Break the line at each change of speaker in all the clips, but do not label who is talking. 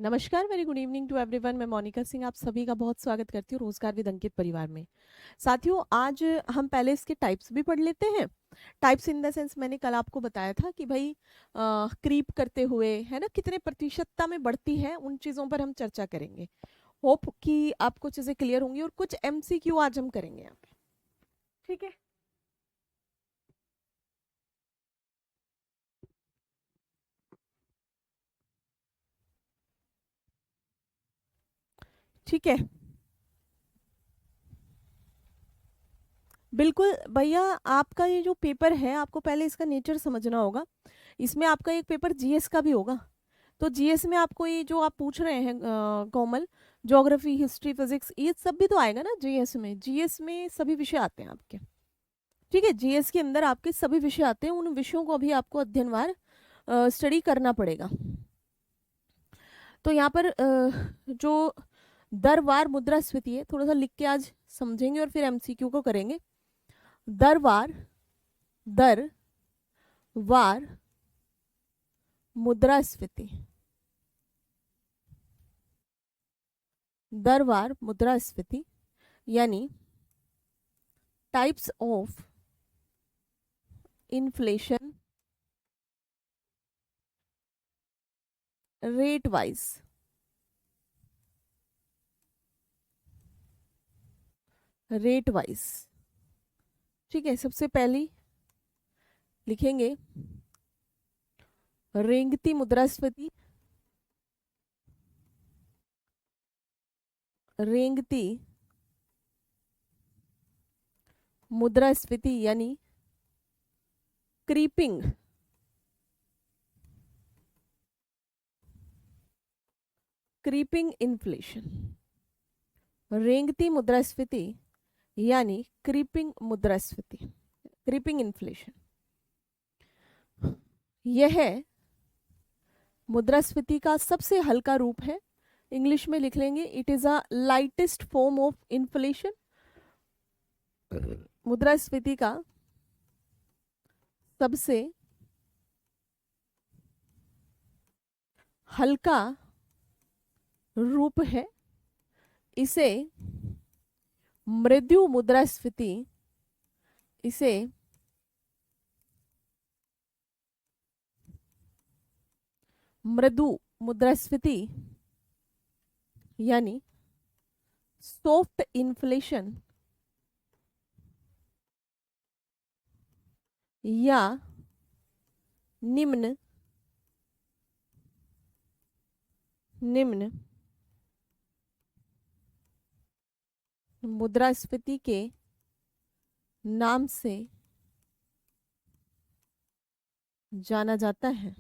नमस्कार, very good evening to everyone. मैं मोनिका सिंह आप सभी का बहुत स्वागत करती हूँ रोजगार विद अंकित परिवार में। साथियों, आज हम पहले इसके टाइप्स भी पढ़ लेते हैं। टाइप्स इन द सेंस, मैंने कल आपको बताया था कि भाई क्रीप करते हुए है ना कितने प्रतिशतता में बढ़ती है, उन चीज़ों पर हम चर्चा करेंगे। होप कि आपको चीज़ें क्लियर होंगी और कुछ एमसीक्यू आज हम करेंगे यहाँ पे। ठीक है। ठीक है, बिल्कुल भैया। आपका ये जो पेपर है, आपको पहले इसका नेचर समझना होगा। इसमें आपका एक पेपर जीएस का भी होगा। तो जीएस में आपको ये जो आप पूछ रहे हैं कोमल, ज्योग्राफी, हिस्ट्री, फिजिक्स, ये सब भी तो आएगा ना जीएस में। जीएस में सभी विषय आते हैं आपके। ठीक है, जीएस के अंदर आपके सभी विषय आते हैं। उन विषयों को अभी आपको अध्ययनवार स्टडी करना पड़ेगा। तो यहाँ पर जो दरवार मुद्रास्फीति है, थोड़ा सा लिख के आज समझेंगे और फिर एमसीक्यू को करेंगे। दरवार, दर वार मुद्रास्फीति, दर वार मुद्रास्फीति यानी types of inflation rate wise. Rate wise, ठीक है। सबसे पहली लिखेंगे रेंगती मुद्रास्फीति। रेंगती मुद्रास्फीति यानी क्रीपिंग, क्रीपिंग इन्फ्लेशन। रेंगती मुद्रास्फीति यानी क्रीपिंग मुद्रास्फीति, क्रीपिंग इन्फ्लेशन। यह मुद्रास्फीति का सबसे हल्का रूप है। इंग्लिश में लिख लेंगे, it is a lightest form of inflation. मुद्रास्फीति का सबसे हल्का रूप है। इसे मृदु मुद्रास्फीति, इसे मृदु मुद्रास्फीति यानी सॉफ्ट इन्फ्लेशन या निम्न निम्न मुद्रास्फीति के नाम से जाना जाता है।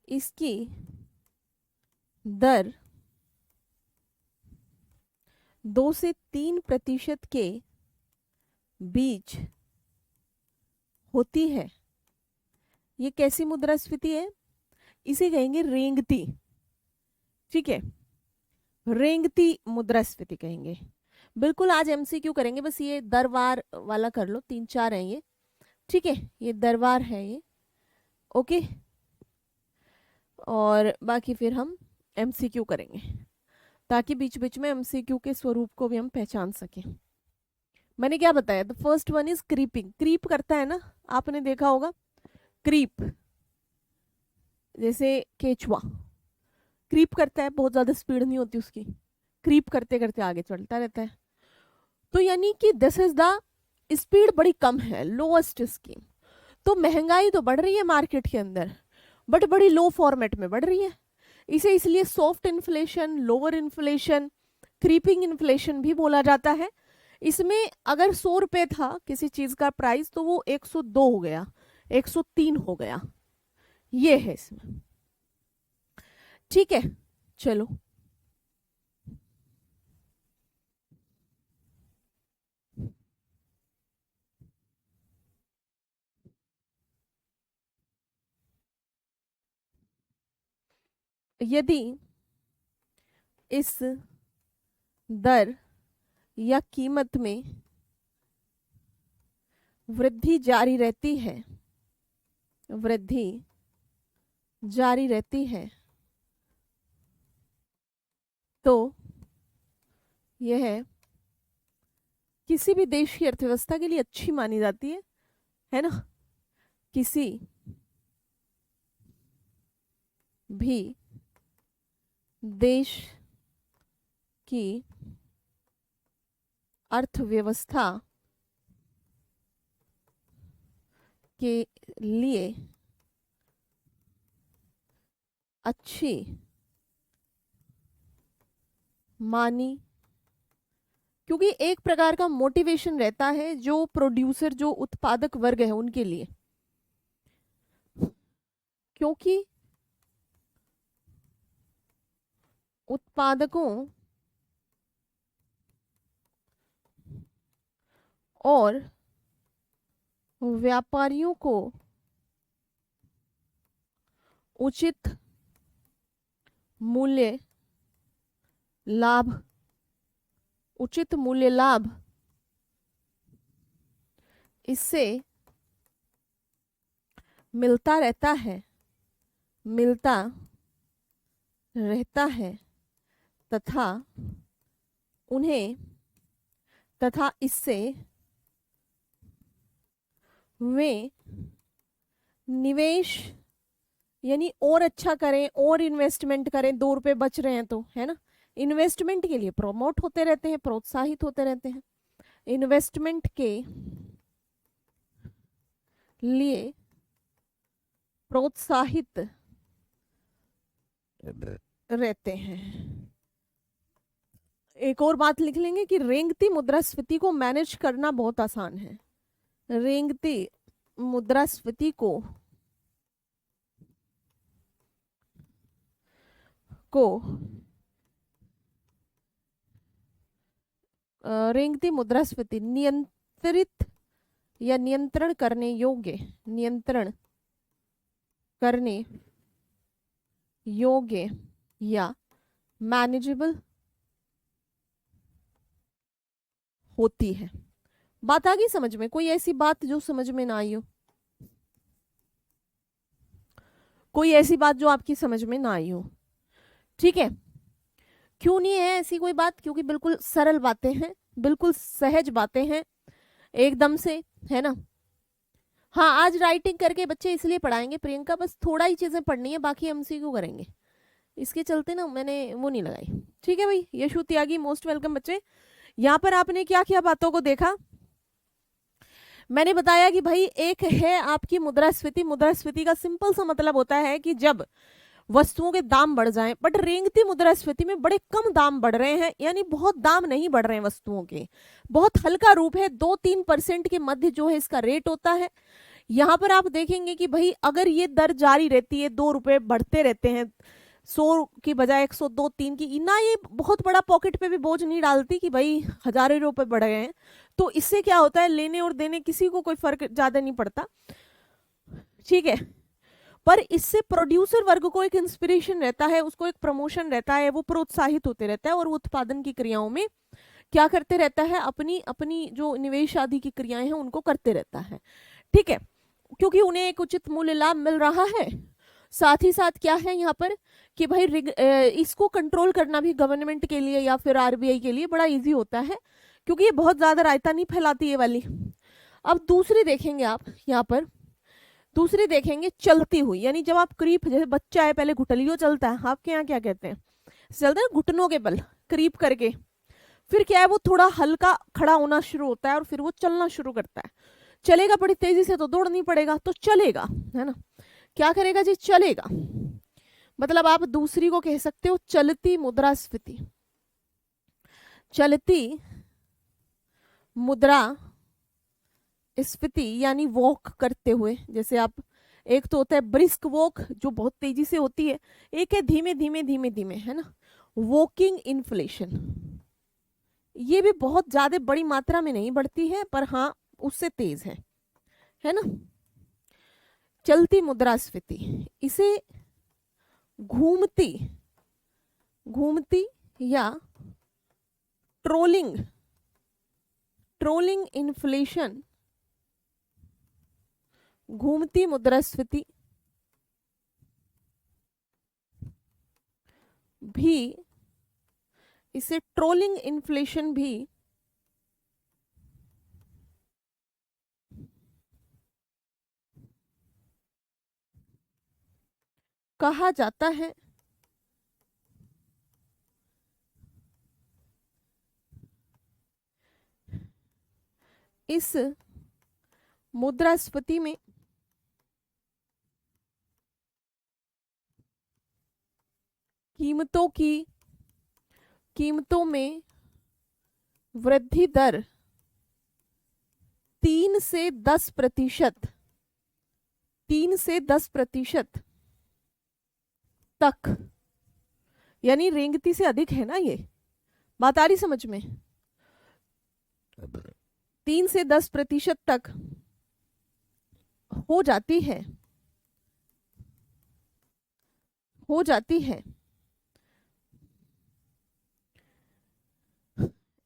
इसकी दर 2 से 3% के बीच होती है। ये कैसी मुद्रास्फीति है? इसे कहेंगे रेंगती। ठीक है, रेंगती मुद्रास्फीति कहेंगे। बिल्कुल, आज एमसीक्यू करेंगे। बस ये दरवार वाला कर लो, 3-4 है ये। ठीक है, ये दरबार है ये। ओके, और बाकी फिर हम एमसीक्यू करेंगे ताकि बीच बीच में एमसीक्यू के स्वरूप को भी हम पहचान सकें। मैंने क्या बताया? The first one is creeping. Creep करता है ना, आपने देखा होगा। क्रीप जैसे केचुआ क्रीप करता है, बहुत ज्यादा स्पीड नहीं होती उसकी, क्रीप करते करते आगे चलता रहता है। तो यानी कि दिस इज द स्पीड बड़ी कम है, लोएस्ट इसकी। तो महंगाई तो बढ़ रही है मार्केट के अंदर, बट बड़ी लो फॉर्मेट में बढ़ रही है। इसे इसलिए soft inflation, lower inflation, creeping inflation भी बोला जाता है। इसमें अगर 100 रुपए था किसी चीज का प्राइस, तो वो 102 हो गया, 103 हो गया। ये है इसमें। ठीक है, चलो। यदि इस दर या कीमत में वृद्धि जारी रहती है, वृद्धि जारी रहती है, तो यह किसी भी देश की अर्थव्यवस्था के लिए अच्छी मानी जाती है ना। किसी भी देश की अर्थव्यवस्था के लिए अच्छी मानी, क्योंकि एक प्रकार का मोटिवेशन रहता है जो प्रोड्यूसर, जो उत्पादक वर्ग है उनके लिए, क्योंकि उत्पादकों और व्यापारियों को उचित मूल्य लाभ, उचित मूल्य लाभ इससे मिलता रहता है, मिलता रहता है, तथा उन्हें, तथा इससे वे निवेश यानी और अच्छा करें, और इन्वेस्टमेंट करें, 2 रुपए बच रहे हैं तो, है ना, इन्वेस्टमेंट के लिए प्रमोट होते रहते हैं, प्रोत्साहित होते रहते हैं, इन्वेस्टमेंट के लिए प्रोत्साहित रहते हैं। एक और बात लिख लेंगे कि रेंगती मुद्रास्फीति को मैनेज करना बहुत आसान है, रेंगती मुद्रास्फीति को रेंगती मुद्रास्फीति नियंत्रित या नियंत्रण करने योग्य, नियंत्रण करने योग्य या मैनेजेबल होती है। बात आ गई समझ में? कोई ऐसी बात जो समझ में ना आई हो? कोई ऐसी बात जो आपकी समझ में ना आई हो? ठीक है, क्यों नहीं है ऐसी कोई बात? क्योंकि बिल्कुल सरल बातें हैं, बिल्कुल सहज बातें हैं एकदम से, है ना। हाँ, आज राइटिंग करके बच्चे इसलिए पढ़ाएंगे प्रियंका, बस थोड़ा ही चीजें पढ़नी है, बाकी एमसीक्यू करेंगे, इसके चलते ना मैंने वो नहीं लगाई। ठीक है भाई, यशु त्यागी मोस्ट वेलकम बच्चे। यहाँ पर आपने क्या क्या बातों को देखा? मैंने बताया कि भाई एक है आपकी मुद्रास्फीति। मुद्रास्फीति का सिंपल सा मतलब होता है कि जब वस्तुओं के दाम बढ़ जाएं, बट रेंगती मुद्रास्फीति में बड़े कम दाम बढ़ रहे हैं, यानी बहुत दाम नहीं बढ़ रहे हैं वस्तुओं के, बहुत हल्का रूप है, 2-3% के मध्य जो है इसका रेट होता है। यहाँ पर आप देखेंगे कि भाई अगर ये दर जारी रहती है, 2 रुपए बढ़ते रहते हैं, 100 की बजाय 102, 3 की ना, ये बहुत बड़ा पॉकेट पे भी बोझ नहीं डालती कि भाई हजारों रुपए बढ़ गए हैं। तो इससे क्या होता है, लेने और देने किसी को कोई फर्क ज्यादा नहीं पड़ता, ठीक है। पर इससे प्रोड्यूसर वर्ग को एक इंस्पिरेशन रहता है, उसको एक प्रमोशन रहता है, वो प्रोत्साहित होते रहता है और वो उत्पादन की क्रियाओं में क्या करते रहता है, अपनी अपनी जो निवेश आदि की क्रियाएं हैं उनको करते रहता है, ठीक है, क्योंकि उन्हें एक उचित मूल्य लाभ मिल रहा है। साथ ही साथ क्या है यहाँ पर कि भाई इसको कंट्रोल करना भी गवर्नमेंट के लिए या फिर आरबीआई के लिए बड़ा इजी होता है, क्योंकि ये बहुत ज्यादा रायता नहीं फैलाती ये वाली। अब दूसरी देखेंगे आप, यहाँ पर दूसरी देखेंगे चलती हुई, यानी जब आप क्रीप, जैसे बच्चा है पहले घुटलियों चलता है, आपके यहाँ क्या कहते हैं, चलता है घुटनों के बल क्रीप करके, फिर क्या है वो थोड़ा हल्का खड़ा होना शुरू होता है और फिर वो चलना शुरू करता है। चलेगा बड़ी तेजी से तो दौड़ नहीं पड़ेगा, तो चलेगा, है ना, क्या करेगा जी, चलेगा। मतलब आप दूसरी को कह सकते हो चलती मुद्रास्फीति, चलती मुद्रा स्फीति, यानी वॉक करते हुए, जैसे आप, एक तो होता है ब्रिस्क वॉक जो बहुत तेजी से होती है, एक है धीमे धीमे धीमे धीमे, है ना, वॉकिंग इन्फ्लेशन। ये भी बहुत ज्यादा बड़ी मात्रा में नहीं बढ़ती है, पर हाँ उससे तेज है ना। चलती मुद्रास्फीति, इसे घूमती, घूमती या trolling, trolling inflation, trolling inflation, trolling inflation, trolling inflation, trolling inflation, trolling inflation, trolling inflation, trolling inflation, घूमती मुद्रास्फीति भी, इसे ट्रोलिंग इन्फ्लेशन भी कहा जाता है। इस मुद्रास्फीति में कीमतों में वृद्धि दर 3 से 10% तक, यानी रेंगती से अधिक है ना, ये बात आ रही समझ में? 3 से 10% तक हो जाती है।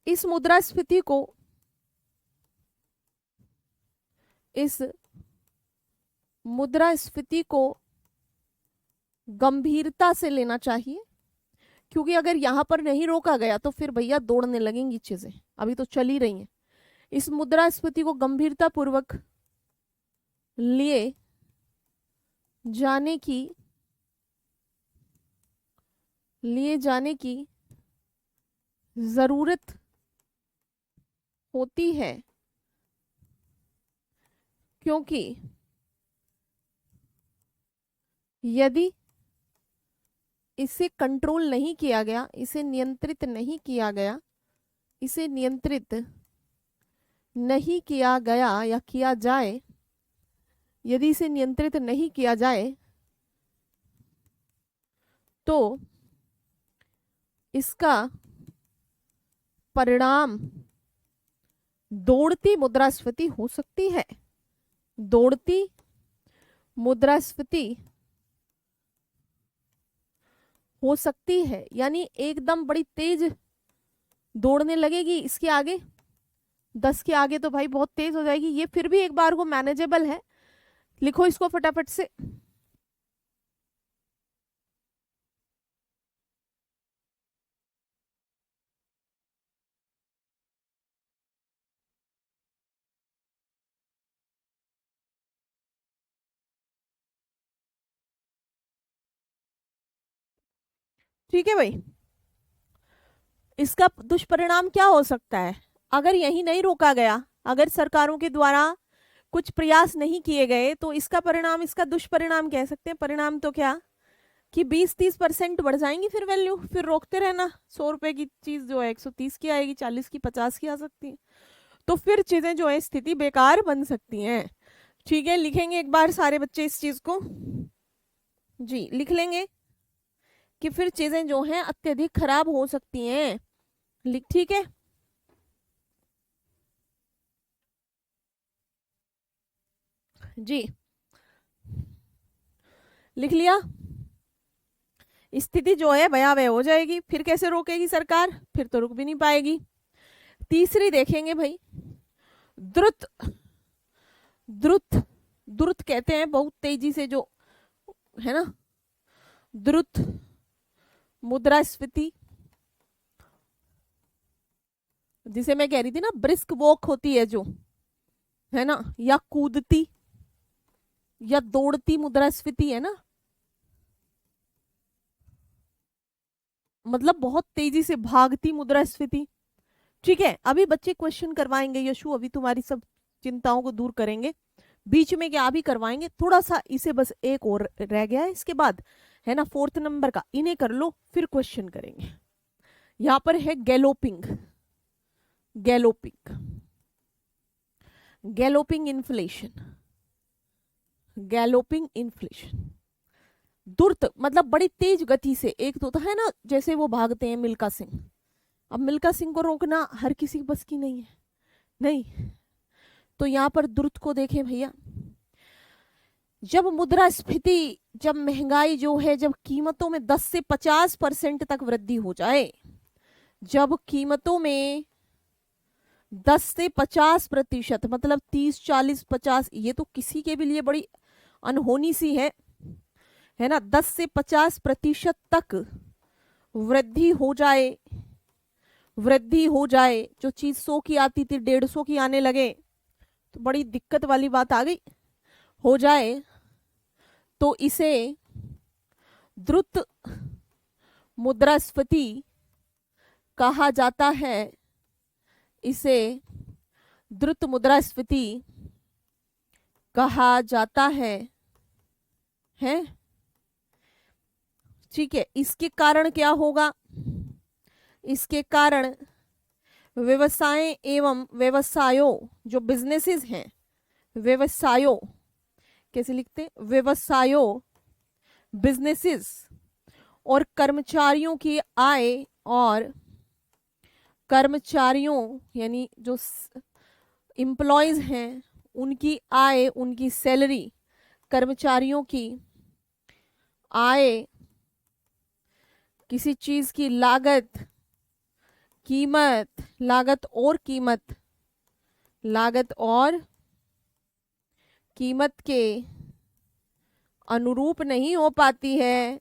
इस मुद्रास्फीति को गंभीरता से लेना चाहिए, क्योंकि अगर यहां पर नहीं रोका गया तो फिर भैया दौड़ने लगेंगी चीजें, अभी तो चल ही रही हैं। इस मुद्रास्फीति को गंभीरता पूर्वक लिए जाने की जरूरत होती है, क्योंकि यदि इसे कंट्रोल नहीं किया गया, इसे नियंत्रित नहीं किया या किया जाए, यदि इसे नियंत्रित नहीं किया जाए तो इसका परिणाम दौड़ती मुद्रास्फीति हो सकती है। दौड़ती मुद्रास्फीति हो सकती है, यानी एकदम बड़ी तेज दौड़ने लगेगी। इसके आगे 10 के आगे तो भाई बहुत तेज हो जाएगी। ये फिर भी एक बार को मैनेजेबल है, लिखो इसको फटाफट से। ठीक है भाई, इसका दुष्परिणाम क्या हो सकता है? अगर यही नहीं रोका गया, अगर सरकारों के द्वारा कुछ प्रयास नहीं किए गए, तो इसका परिणाम, इसका दुष्परिणाम कह सकते हैं। परिणाम तो क्या कि 20-30% बढ़ जाएंगी फिर वैल्यू, फिर रोकते रहना। 100 रुपए की चीज जो है 130 की आएगी, 40 की, 50 की आ सकती है। तो फिर चीजें जो है, स्थिति बेकार बन सकती हैं। ठीक है, लिखेंगे एक बार सारे बच्चे इस चीज को, जी लिख लेंगे कि फिर चीजें जो हैं अत्यधिक खराब हो सकती हैं। ठीक है, जी लिख लिया। स्थिति जो है भयावह हो जाएगी, फिर कैसे रोकेगी सरकार? फिर तो रुक भी नहीं पाएगी। तीसरी देखेंगे भाई, द्रुत द्रुत द्रुत कहते हैं बहुत तेजी से जो है ना, द्रुत मुद्रास्फीति, जिसे मैं कह रही थी ना, ब्रिस्क वॉक होती है जो, है ना, या कूदती या दौड़ती मुद्रास्फीति है ना, मतलब बहुत तेजी से भागती मुद्रास्फीति। ठीक है, अभी बच्चे क्वेश्चन करवाएंगे यशु, अभी तुम्हारी सब चिंताओं को दूर करेंगे। बीच में क्या भी करवाएंगे, थोड़ा सा इसे बस एक और रह गया है इसके बाद, है ना, 4th नंबर का, इन्हें कर लो फिर क्वेश्चन करेंगे। यहां पर है गैलोपिंग इन्फ्लेशन। दुर्त मतलब बड़ी तेज गति से, एक तो होता है ना जैसे वो भागते हैं मिल्खा सिंह। अब मिल्खा सिंह को रोकना हर किसी बस की नहीं है, नहीं। तो यहां पर द्रुत को देखें भैया, जब मुद्रास्फीति, जब महंगाई जो है, जब कीमतों में 10 से 50% तक वृद्धि हो जाए, जब कीमतों में 10 से 50%, मतलब 30, 40, 50, ये तो किसी के भी लिए बड़ी अनहोनी सी है ना। 10 से 50% तक वृद्धि हो जाए, वृद्धि हो जाए, जो चीज 100 की आती थी 150 की आने लगे, तो बड़ी दिक्कत वाली बात आ गई, हो जाए, तो इसे द्रुत मुद्रास्फीति कहा जाता है। इसे द्रुत मुद्रास्फीति कहा जाता है। ठीक है, इसके कारण क्या होगा? इसके कारण व्यवसाय एवं व्यवसायों, जो बिजनेसेस हैं, व्यवसायों, कैसे लिखते? व्यवसायों, बिजनेसेस, और कर्मचारियों की आय, और कर्मचारियों यानी जो एम्प्लॉयज हैं उनकी आय, उनकी सैलरी, कर्मचारियों की आय, किसी चीज की लागत, कीमत, लागत और कीमत, लागत और कीमत के अनुरूप नहीं हो पाती है।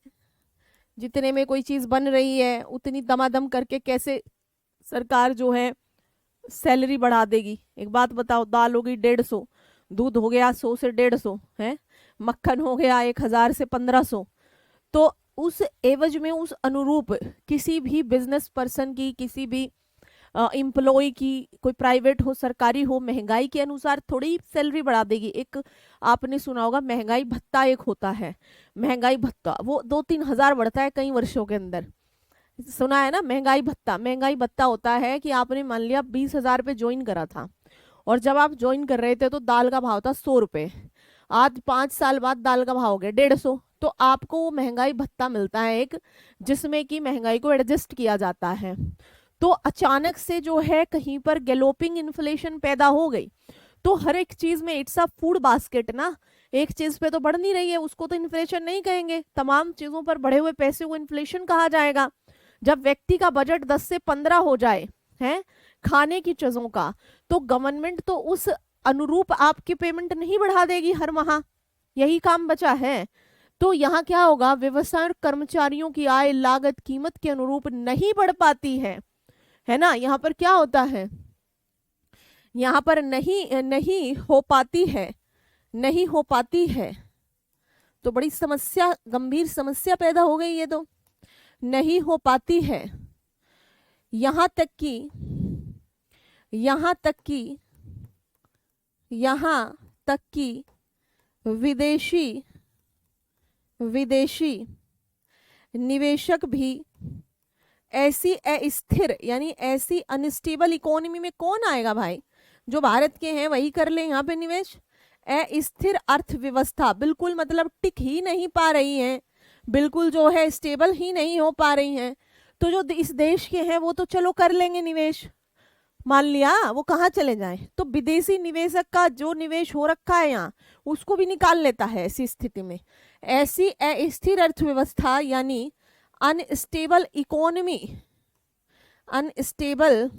जितने में कोई चीज बन रही है उतनी दमादम करके कैसे सरकार जो है सैलरी बढ़ा देगी? एक बात बताओ, दाल हो गई 150, दूध हो गया 100 से 150 है, मक्खन हो गया 1000 से 1500, तो उस एवज में, उस अनुरूप किसी भी बिजनेस पर्सन की, किसी भी एम्प्लॉय की, कोई प्राइवेट हो सरकारी हो, महंगाई के अनुसार थोड़ी सैलरी बढ़ा देगी। एक आपने सुना होगा महंगाई भत्ता, एक होता है महंगाई भत्ता, वो 2-3 हजार बढ़ता है कई वर्षों के अंदर, सुना है ना? महंगाई भत्ता, महंगाई भत्ता होता है कि आपने मान लिया 20 हजार पे ज्वाइन करा था, और जब आप ज्वाइन कर रहे थे तो दाल का भाव था 100 रुपए, आज 5 साल बाद दाल का भाव हो गया 150, तो आपको वो महंगाई भत्ता मिलता है एक, जिसमें कि महंगाई को एडजस्ट किया जाता है। तो अचानक से जो है कहीं पर गैलोपिंग इन्फ्लेशन पैदा हो गई, तो हर एक चीज में, इट्स अ फूड बास्केट ना, एक चीज पे तो बढ़ नहीं रही है, उसको तो इन्फ्लेशन नहीं कहेंगे, तमाम चीजों पर बढ़े हुए पैसे को इन्फ्लेशन कहा जाएगा। जब व्यक्ति का बजट 10 से 15 हो जाए है खाने की चीजों का, तो गवर्नमेंट तो उस अनुरूप आपकी पेमेंट नहीं बढ़ा देगी हर माह, यही काम बचा है। तो यहाँ क्या होगा? व्यवसाय और कर्मचारियों की आय, लागत, कीमत के अनुरूप नहीं बढ़ पाती है ना। यहाँ पर क्या होता है? यहाँ पर नहीं नहीं हो पाती है, नहीं हो पाती है, तो बड़ी समस्या, गंभीर समस्या पैदा हो गई, ये तो नहीं हो पाती है। यहाँ तक कि यहाँ तक कि यहाँ तक कि विदेशी विदेशी निवेशक भी ऐसी अस्थिर, यानी ऐसी अनस्टेबल इकोनॉमी में कौन आएगा भाई? जो भारत के हैं वही कर ले यहाँ पे निवेश। अस्थिर अर्थव्यवस्था, बिल्कुल मतलब टिक ही नहीं पा रही है, बिल्कुल जो है स्टेबल ही नहीं हो पा रही हैं, तो जो इस देश के हैं वो तो चलो कर लेंगे निवेश, मान लिया, वो कहाँ चले जाएं? तो विदेशी निवेशक का जो निवेश हो रखा है यहाँ, उसको भी निकाल लेता है ऐसी स्थिति में। ऐसी अस्थिर अर्थव्यवस्था यानी अनस्टेबल इकोनॉमी, अनस्टेबल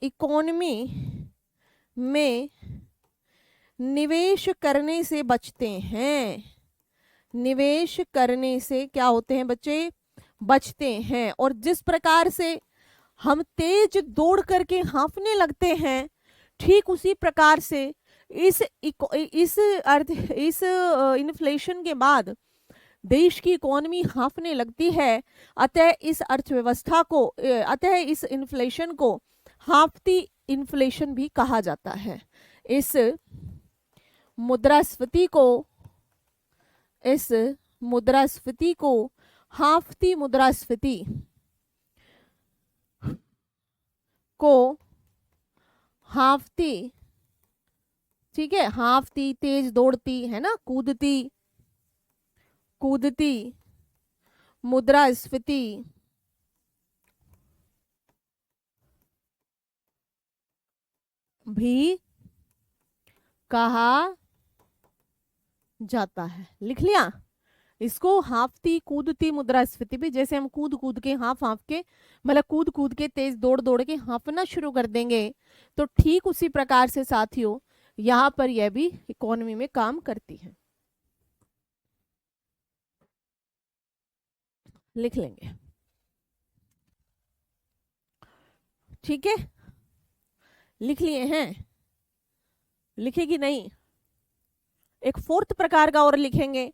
इकोनॉमी में निवेश करने से बचते हैं, निवेश करने से क्या होते हैं बच्चे? बचते हैं। और जिस प्रकार से हम तेज दौड़ करके हाँफने लगते हैं, ठीक उसी प्रकार से इस इन्फ्लेशन के बाद देश की इकोनॉमी हाँफने लगती है। अतः इस अर्थव्यवस्था को, अतः इस इन्फ्लेशन को हाँफती इन्फ्लेशन भी कहा जाता है। इस मुद्रास्फीति को, इस मुद्रास्फीति को हाँफती मुद्रास्फीति को हाँफती, ठीक है, हाँफती, तेज दौड़ती है ना, कूदती, कूदती मुद्रास्फीति भी कहा जाता है। लिख लिया? इसको हाँफती कूदती मुद्रास्फीति भी, जैसे हम कूद कूद के हाँफ हाँफ के, मतलब कूद कूद के तेज दौड़ दौड़ के हाँफना शुरू कर देंगे, तो ठीक उसी प्रकार से साथियों यहाँ पर यह भी इकोनॉमी में काम करती है। लिख लेंगे, ठीक है, लिख लिए हैं, लिखेगी नहीं। एक फोर्थ प्रकार का और लिखेंगे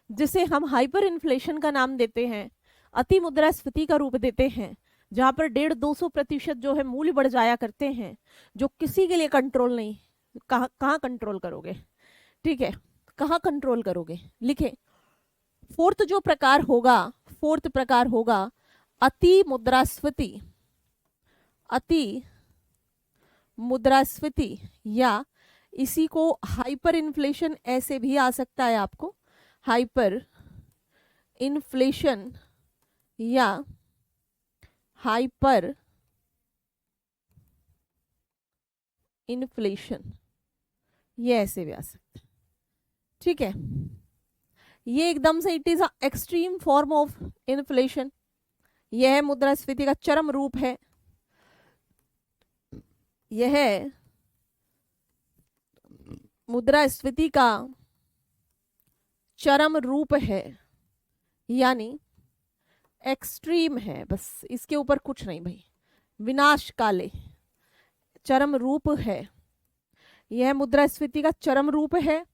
जिसे हम हाइपर इन्फ्लेशन का नाम देते हैं, अति मुद्रास्फीति का रूप देते हैं, जहां पर 150-200% जो है मूल्य बढ़ जाया करते हैं, जो किसी के लिए कंट्रोल नहीं। कहाँ कंट्रोल करोगे, ठीक है, कहाँ कंट्रोल करोगे, लिखे। फोर्थ जो प्रकार होगा, फोर्थ प्रकार होगा अति मुद्रास्फीति, अति मुद्रास्फीति, या इसी को हाइपर इन्फ्लेशन ऐसे भी आ सकता है आपको, हाइपर इन्फ्लेशन या हाइपर इन्फ्लेशन, ये ऐसे भी आ सकता है, ठीक है। ये एकदम से it is a extreme form of inflation, यह मुद्रास्फीति का चरम रूप है, यह मुद्रास्फीति का चरम रूप है, यानी एक्सट्रीम है, बस इसके ऊपर कुछ नहीं भाई, विनाश काले चरम रूप है। यह मुद्रास्फीति का चरम रूप है,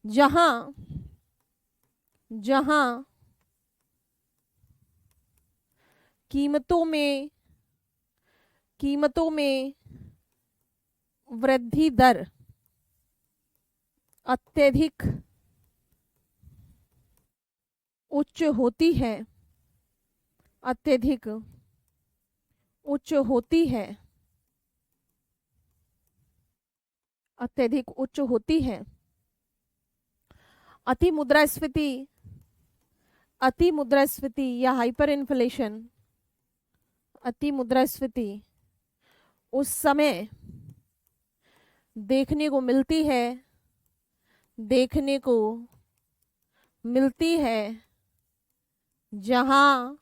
जहां जहां कीमतों में वृद्धि दर अत्यधिक उच्च होती है, अत्यधिक उच्च होती है, अत्यधिक उच्च होती है। अति मुद्रास्फीति या हाइपर इन्फ्लेशन, अति मुद्रास्फीति उस समय देखने को मिलती है जहां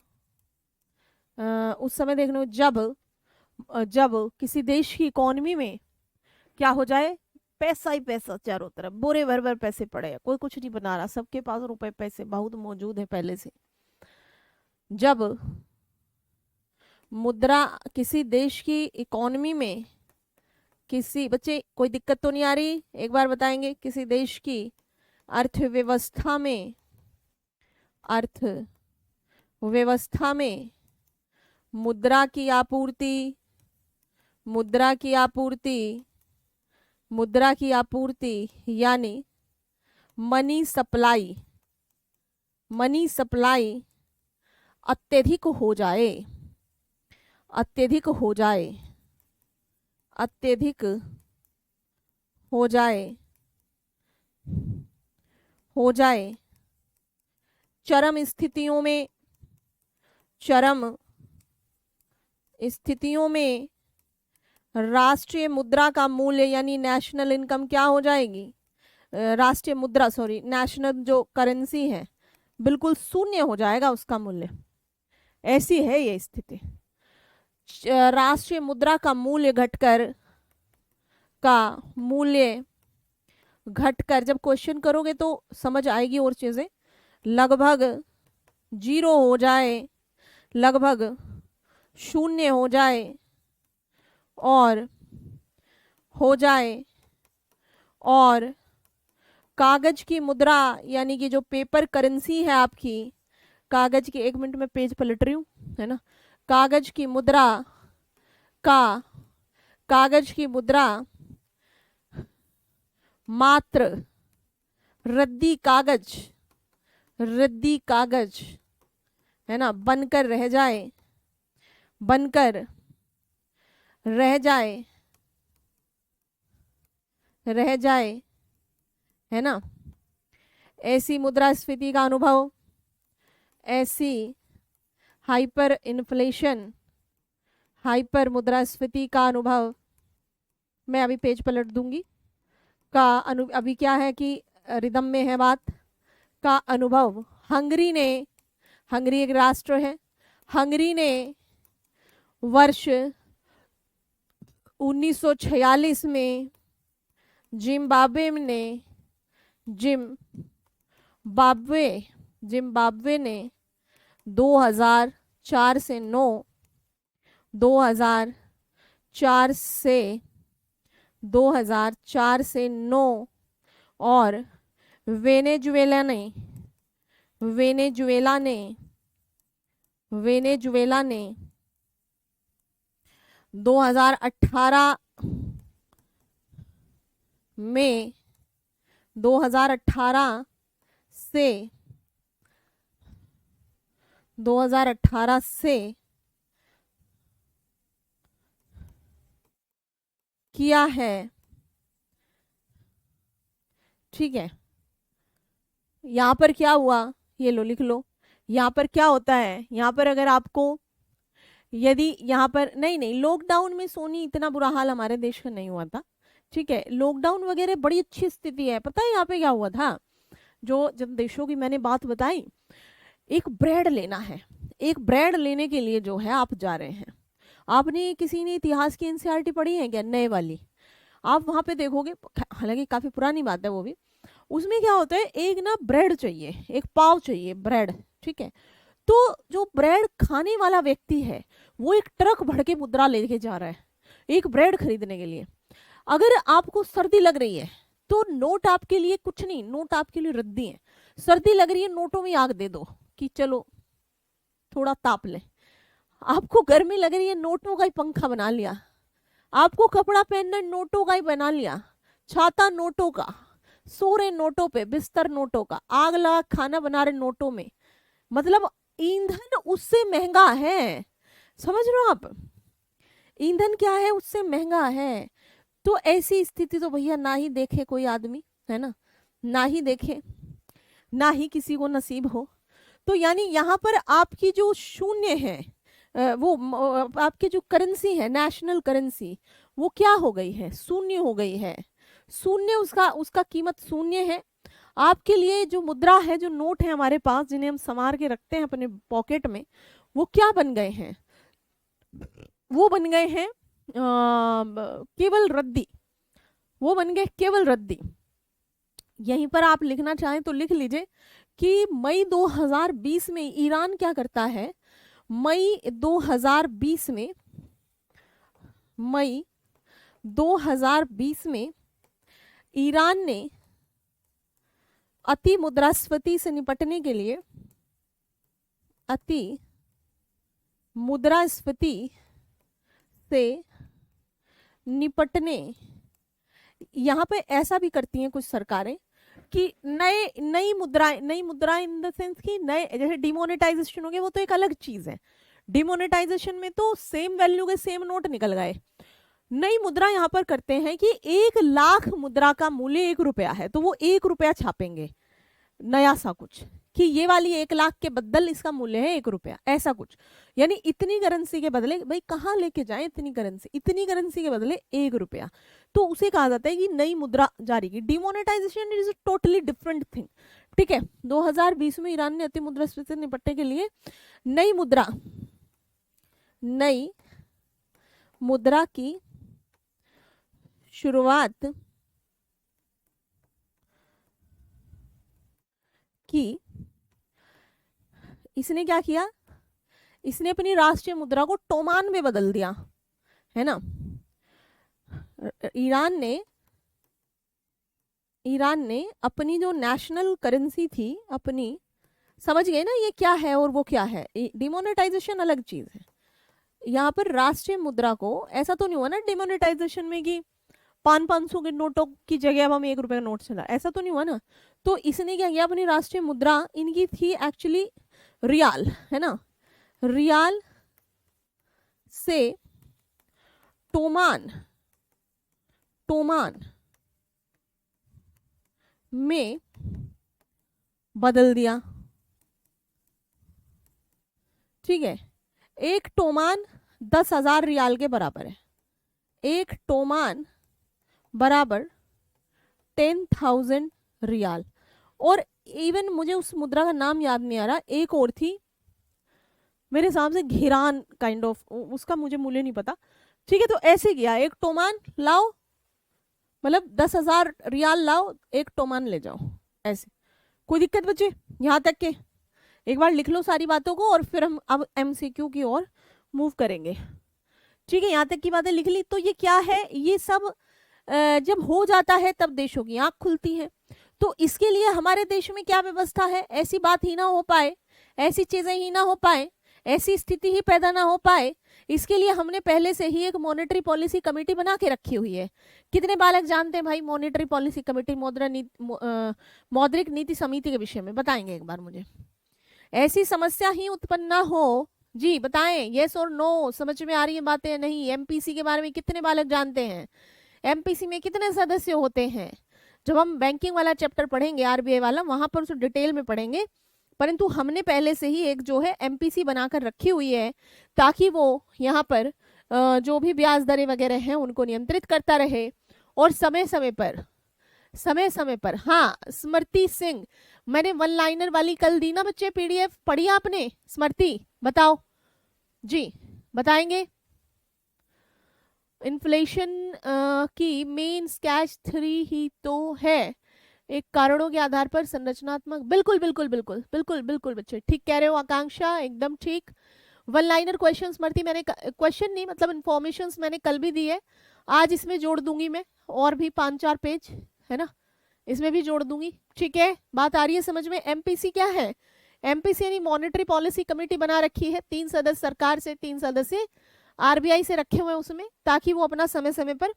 उस समय देखने को जब किसी देश की इकोनॉमी में क्या हो जाए, पैसा ही पैसा, चारों तरफ बोरे भर भर पैसे पड़े हैं, कोई कुछ नहीं बना रहा, सबके पास रुपए पैसे बहुत मौजूद है पहले से। जब मुद्रा किसी देश की इकोनॉमी में, किसी बच्चे कोई दिक्कत तो नहीं आ रही, एक बार बताएंगे, किसी देश की अर्थव्यवस्था में मुद्रा की आपूर्ति यानी मनी सप्लाई अत्यधिक हो जाए, चरम स्थितियों में राष्ट्रीय मुद्रा का मूल्य यानी नेशनल इनकम क्या हो जाएगी, राष्ट्रीय मुद्रा सॉरी नेशनल जो करेंसी है बिल्कुल शून्य हो जाएगा उसका मूल्य। ऐसी है ये स्थिति, राष्ट्रीय मुद्रा का मूल्य घटकर जब क्वेश्चन करोगे तो समझ आएगी और चीजें, लगभग जीरो हो जाए, लगभग शून्य हो जाए और कागज की मुद्रा यानी कि जो पेपर करेंसी है आपकी, कागज की, एक मिनट में पेज पलट रही हूँ, है ना, कागज की मुद्रा मात्र रद्दी कागज है ना, बनकर रह जाए है ना। ऐसी मुद्रास्फीति का अनुभव, ऐसी हाइपर मुद्रास्फीति का अनुभव, मैं अभी पेज पलट दूंगी, अभी क्या है कि रिदम में है बात, का अनुभव हंगरी एक राष्ट्र है, हंगरी ने वर्ष 1946 में जिम्बाब्वे ने 2004 से 9 और वेनेजुएला ने 2018 में 2018 से किया है। ठीक है, यहाँ पर क्या हुआ, ये लो लिख लो। यहाँ पर क्या होता है, यहाँ पर अगर आपको यदि यहाँ पर नहीं लॉकडाउन में सोनी इतना बुरा हाल हमारे देश का नहीं हुआ था। ठीक है, लॉकडाउन वगैरह बड़ी अच्छी स्थिति है। पता है यहाँ पे क्या हुआ था, जो जब देशों की मैंने बात बताई, एक ब्रेड लेना है, एक ब्रेड लेने के लिए जो है आप जा रहे हैं। आपने किसी ने इतिहास की एनसीईआरटी पढ़ी है क्या, नए वाली? आप वहां पे देखोगे, हालांकि काफी पुरानी बात है वो भी, उसमें क्या होता है, एक ना ब्रेड चाहिए, एक पाव चाहिए ब्रेड। ठीक है, तो जो ब्रेड खाने वाला व्यक्ति है वो एक ट्रक भर के मुद्रा लेके जा रहा है एक ब्रेड खरीदने के लिए। अगर आपको सर्दी लग रही है तो नोट आपके लिए कुछ नहीं, नोट आपके लिए रद्दी है। सर्दी लग रही है, नोटों में आग दे दो कि चलो थोड़ा ताप ले। आपको गर्मी लग रही है, नोटों का ही पंखा बना लिया। आपको कपड़ा पहनना, नोटों का ही बना लिया। छाता नोटों का, सो रहे नोटों पे, बिस्तर नोटों का, आग लगा खाना बना रहे नोटों में। मतलब ईंधन उससे महंगा है, समझ रहे हो आप? ईंधन क्या है, उससे महंगा है। तो ऐसी स्थिति तो भैया ना ही देखे कोई आदमी, है ना, ना ही देखे, ना ही किसी को नसीब हो। तो यानी यहाँ पर आपकी जो शून्य है, वो आपकी जो करेंसी है, नेशनल करेंसी, वो क्या हो गई है, शून्य हो गई है। शून्य, उसका कीमत शून्य है। आपके लिए जो मुद्रा है, जो नोट है हमारे पास, जिन्हें हम संवार के रखते हैं अपने पॉकेट में, वो क्या बन गए हैं, वो बन गए हैं केवल रद्दी, वो बन गए केवल रद्दी। यहीं पर आप लिखना चाहें तो लिख लीजिए कि मई 2020 में ईरान क्या करता है, मई 2020 में ईरान ने अति मुद्रास्फीति से निपटने के लिए, अति मुद्रास्फीति से निपटने, यहाँ पे ऐसा भी करती हैं कुछ सरकारें कि नई मुद्रा इन द सेंस कि नए, जैसे डिमोनेटाइजेशन हो गया, वो तो एक अलग चीज है। डिमोनेटाइजेशन में तो सेम वैल्यू के सेम नोट निकल गए। नई मुद्रा यहाँ पर करते हैं कि 1 लाख मुद्रा का मूल्य 1 रुपया है, तो वो 1 रुपया छापेंगे नया सा कुछ, कि ये वाली 1 लाख के बदल इसका मूल्य है 1 रुपया, ऐसा कुछ। यानी इतनी करेंसी के बदले, भाई कहाँ लेके जाए इतनी करेंसी के बदले 1 रुपया, तो उसे कहा जाता है कि नई मुद्रा जारी की। Demonetisation is totally different thing. ठीक है, 2020 में ईरान ने अति मुद्रास्फीति से निपटने के लिए नई मुद्रा की शुरुआत की। इसने क्या किया, इसने अपनी राष्ट्रीय मुद्रा को टोमान में बदल दिया, है ना। ईरान ने अपनी जो नेशनल करेंसी थी अपनी, समझ गए ना ये क्या है और वो क्या है। डिमोनेटाइजेशन अलग चीज है। यहाँ पर राष्ट्रीय मुद्रा को, ऐसा तो नहीं हुआ ना डिमोनेटाइजेशन में कि 500 के नोटों की जगह अब हम 1 रुपए का नोट चला, ऐसा तो नहीं हुआ ना। तो इसने क्या किया, अपनी राष्ट्रीय मुद्रा, इनकी थी एक्चुअली रियाल, है ना, रियाल से टोमान में बदल दिया। ठीक है, एक टोमान 10,000 रियाल के बराबर है। एक टोमान बराबर 10,000 रियाल। और इवन मुझे उस मुद्रा का नाम याद नहीं आ रहा, एक और थी मेरे हिसाब से घेरान काइंड ऑफ, उसका मुझे मूल्य नहीं पता। ठीक है, तो ऐसे किया, एक टोमान लाओ, मतलब 10,000 रियाल लाओ, एक टोमान ले जाओ, ऐसे। कोई दिक्कत बच्चे यहाँ तक के? एक बार लिख लो सारी बातों को और फिर हम अब एमसीक्यू की ओर मूव करेंगे। ठीक है, यहाँ तक की बातें लिख ली। तो ये क्या है, ये सब जब हो जाता है तब देशों की आंख खुलती है। तो इसके लिए हमारे देश में क्या व्यवस्था है, ऐसी बात ही ना हो पाए, ऐसी चीजें ही ना हो पाए, ऐसी स्थिति ही पैदा ना हो पाए, इसके लिए हमने पहले से ही एक मॉनेटरी पॉलिसी कमेटी बना के रखी हुई है। कितने बालक जानते हैं भाई मॉनेटरी पॉलिसी कमेटी, मौद्रिक नीति समिति के विषय में बताएंगे एक बार मुझे? ऐसी समस्या ही उत्पन्न ना हो। जी बताएं, यस और नो, समझ में आ रही है बातें? नहीं। एमपीसी के बारे में कितने बालक जानते हैं? एमपीसी में कितने सदस्य होते हैं? जब हम बैंकिंग वाला चैप्टर पढ़ेंगे, आरबीआई वाला, वहां पर उसे डिटेल में पढ़ेंगे। परंतु हमने पहले से ही एक जो है एमपीसी बनाकर रखी हुई है, ताकि वो यहाँ पर जो भी ब्याज दरें वगैरह हैं उनको नियंत्रित करता रहे। और समय समय पर हाँ, स्मृति सिंह, मैंने वन लाइनर वाली कल दी ना बच्चे पीडीएफ, पढ़ी आपने? स्मृति बताओ जी, बताएंगे। इन्फ्लेशन की मेन स्केच 3 ही तो है, एक कारणों के आधार पर संरचनात्मक। बिल्कुल बिल्कुल बिल्कुल बिल्कुल बिल्कुल बच्चे ठीक कह रहे हो, आकांक्षा एकदम ठीक। वन लाइनर क्वेश्चन स्मृति मैंने, क्वेश्चन नहीं मतलब इंफॉर्मेशंस मैंने कल भी दी है, आज इसमें जोड़ दूंगी मैं, और भी 5-4 पेज है ना, इसमें भी जोड़ दूंगी। ठीक है, बात आ रही है समझ में? एमपीसी क्या है? एमपीसी यानी मॉनेटरी पॉलिसी कमेटी बना रखी है, 3 सदस्य सरकार से, 3 सदस्य आरबीआई से रखे हुए हैं उसमें, ताकि वो अपना समय समय पर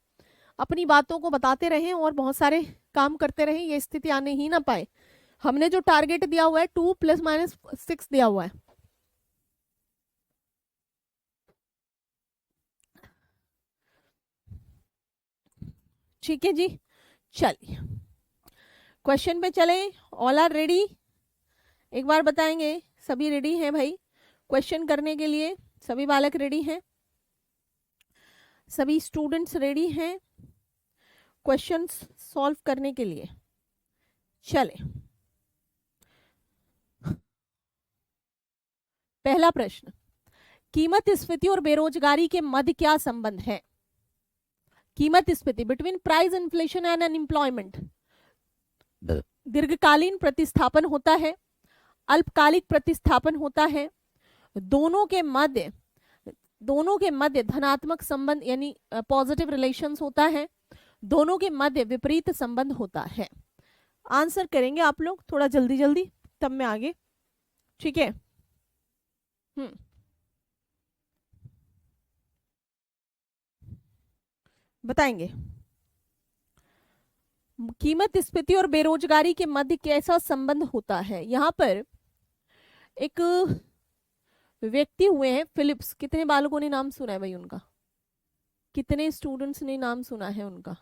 अपनी बातों को बताते रहें और बहुत सारे काम करते रहें, ये स्थिति आने ही ना पाए। हमने जो टारगेट दिया हुआ है 2 ± 6 दिया हुआ है। ठीक है जी, चलिए क्वेश्चन पे चले। All are ready? एक बार बताएंगे सभी रेडी हैं भाई क्वेश्चन करने के लिए? सभी बालक रेडी हैं? सभी स्टूडेंट्स रेडी हैं क्वेश्चंस सॉल्व करने के लिए? चले, पहला प्रश्न, कीमत स्फीति और बेरोजगारी के मध्य क्या संबंध है? कीमत स्फीति between price inflation and unemployment, दीर्घकालीन प्रतिस्थापन होता है, अल्पकालिक प्रतिस्थापन होता है, दोनों के मध्य धनात्मक संबंध यानी पॉजिटिव रिलेशंस होता है, दोनों के मध्य विपरीत संबंध होता है। आंसर करेंगे आप लोग थोड़ा जल्दी जल्दी, तब मैं आगे। ठीक है, बताएंगे कीमत स्फीति और बेरोजगारी के मध्य कैसा संबंध होता है। यहाँ पर एक व्यक्ति हुए हैं फिलिप्स, कितने बालकों ने नाम सुना है भाई उनका? कितने स्टूडेंट्स ने नाम सुना है उनका?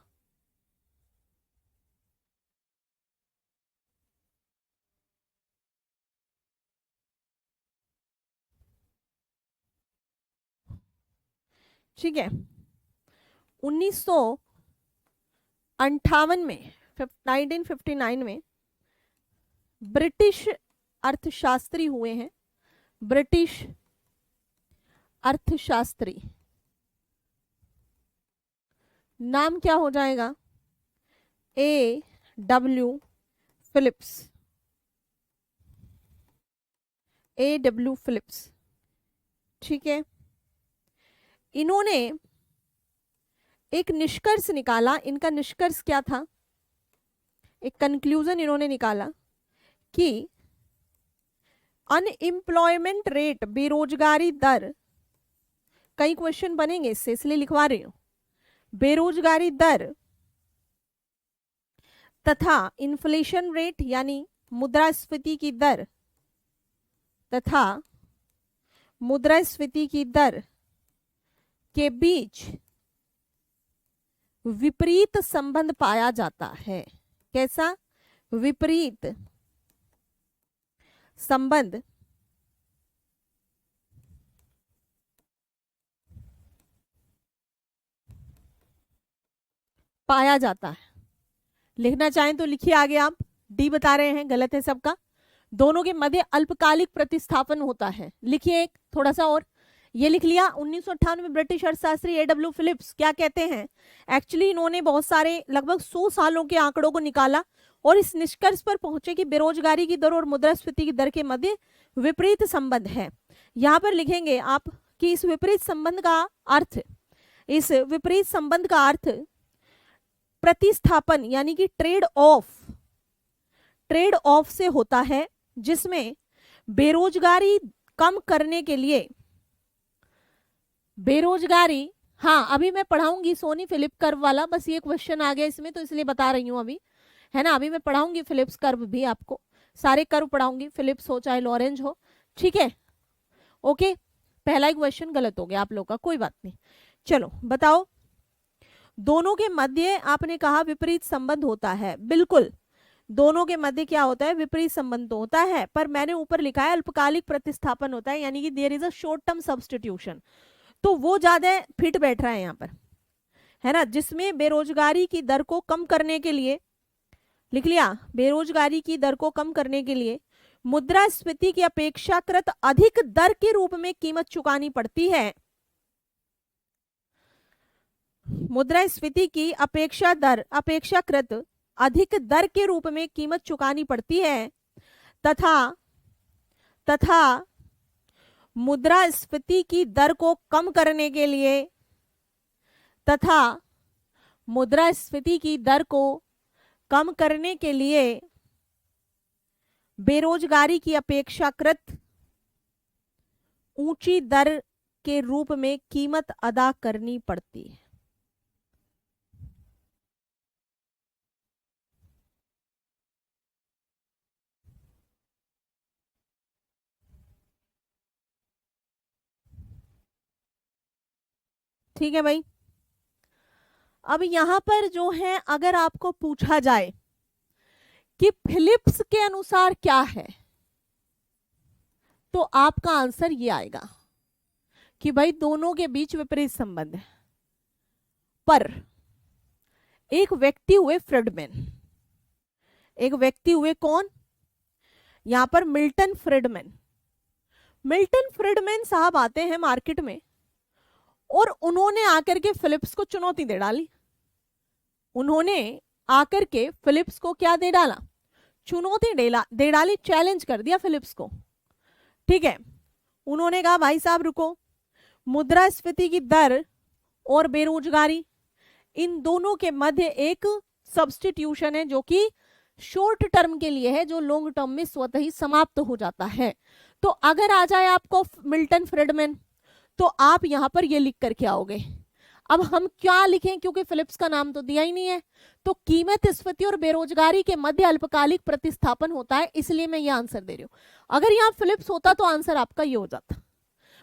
ठीक है, 1958 में 1959 में ब्रिटिश अर्थशास्त्री हुए हैं, ब्रिटिश अर्थशास्त्री, नाम क्या हो जाएगा? A.W. Phillips, A.W. फिलिप्स। ठीक है, इन्होंने एक निष्कर्ष निकाला। इनका निष्कर्ष क्या था? एक कंक्लूजन इन्होंने निकाला कि अनएम्प्लॉयमेंट रेट, बेरोजगारी दर, कई क्वेश्चन बनेंगे इससे इसलिए लिखवा रही हूं, बेरोजगारी दर तथा इन्फ्लेशन रेट यानी मुद्रास्फीति की दर तथा मुद्रास्फीति की दर के बीच विपरीत संबंध पाया जाता है। कैसा? विपरीत संबंध पाया जाता है। लिखना चाहें तो लिखिए आगे आप, डी बता रहे हैं, गलत है सबका। दोनों के मध्य अल्पकालिक प्रतिस्थापन होता है। लिखिए एक थोड़ा सा और, ये लिख लिया। 1998 में ब्रिटिश अर्थशास्त्री A.W. फिलिप्स क्या कहते हैं? एक्चुअली इन्होंने बहुत सारे लगभग 100 सालों के आंकड़ों को निकाला और इस निष्कर्ष पर पहुंचे कि बेरोजगारी की दर और मुद्रास्फीति की दर के मध्य विपरीत संबंध है। यहां पर लिखेंगे आप कि इस विपरीत संबंध का अर्थ, इस विपरीत संबंध का अर्थ प्रतिस्थापन यानी कि ट्रेड ऑफ से होता है, जिसमें बेरोजगारी कम करने के लिए बेरोजगारी, हाँ अभी मैं पढ़ाऊंगी सोनी फिलिप कर्व वाला, बस ये क्वेश्चन आ गया इसमें तो इसलिए बता रही हूँ अभी, है ना। अभी मैं पढ़ाऊंगी फिलिप्स कर्व भी, आपको सारे कर्व पढ़ाऊंगी, फिलिप्स हो चाहे लॉरेंज हो, ठीक है। ओके, पहला ही क्वेश्चन गलत हो गया आप लोग का, कोई बात नहीं। चलो बताओ, दोनों के मध्य आपने कहा विपरीत संबंध होता है, बिल्कुल दोनों के मध्य क्या होता है? विपरीत संबंध तो होता है, पर मैंने ऊपर लिखा है अल्पकालिक प्रतिस्थापन होता है, यानी कि there is a short term substitution, तो वो ज्यादा फिट बैठ रहा है यहाँ पर, है ना। जिसमें बेरोजगारी की दर को कम करने के लिए, लिख लिया, बेरोजगारी की दर को कम करने के लिए मुद्रास्फीति की अपेक्षाकृत अधिक दर के रूप में कीमत चुकानी पड़ती है। मुद्रास्फीति की अपेक्षाकृत अधिक दर के रूप में कीमत चुकानी पड़ती है तथा मुद्रास्फीति की दर को कम करने के लिए बेरोजगारी की अपेक्षाकृत ऊंची दर के रूप में कीमत अदा करनी पड़ती है। ठीक है भाई। अब यहां पर जो है, अगर आपको पूछा जाए कि फिलिप्स के अनुसार क्या है, तो आपका आंसर ये आएगा कि भाई दोनों के बीच विपरीत संबंध है। पर एक व्यक्ति हुए फ्रीडमैन, एक व्यक्ति हुए कौन? यहां पर मिल्टन फ्रीडमैन साहब आते हैं मार्केट में और उन्होंने आकर के फिलिप्स को चुनौती दे डाली। उन्होंने आकर के फिलिप्स को क्या दे डाला? चुनौती दे डाली, चैलेंज कर दिया फिलिप्स को, ठीक है। उन्होंने कहा भाई साहब रुको, मुद्रास्फीति की दर और बेरोजगारी, इन दोनों के मध्य एक सब्स्टिट्यूशन है जो कि शॉर्ट टर्म के लिए है, जो लॉन्ग टर्म में स्वतः ही समाप्त हो जाता है। तो अगर आ जाए आपको मिल्टन फ्रीडमैन, तो आप यहां पर ये लिख करके आओगे। अब हम क्या लिखें, क्योंकि फिलिप्स का नाम तो दिया ही नहीं है, तो कीमत स्फीति और बेरोजगारी के मध्य अल्पकालिक प्रतिस्थापन होता है, इसलिए मैं ये आंसर दे रही हूं। अगर यहां फिलिप्स होता तो आंसर आपका ये हो जाता।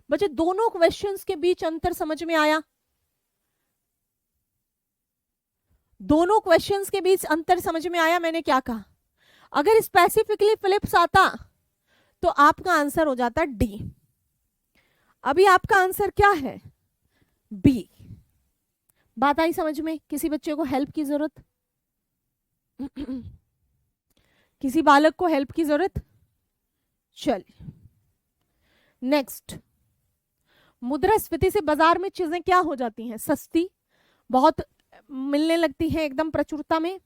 बच्चे दोनों क्वेश्चंस के बीच अंतर समझ में आया? दोनों क्वेश्चंस के बीच अंतर समझ में आया? मैंने क्या कहा, अगर स्पेसिफिकली फिलिप्स आता तो आपका आंसर हो जाता डी। अभी आपका आंसर क्या है? बी। बात आई समझ में? किसी बच्चे को हेल्प की जरूरत? किसी बालक को हेल्प की जरूरत? चलिए नेक्स्ट, मुद्रास्फीति से बाजार में चीजें क्या हो जाती हैं? सस्ती, बहुत मिलने लगती हैं, एकदम प्रचुरता में।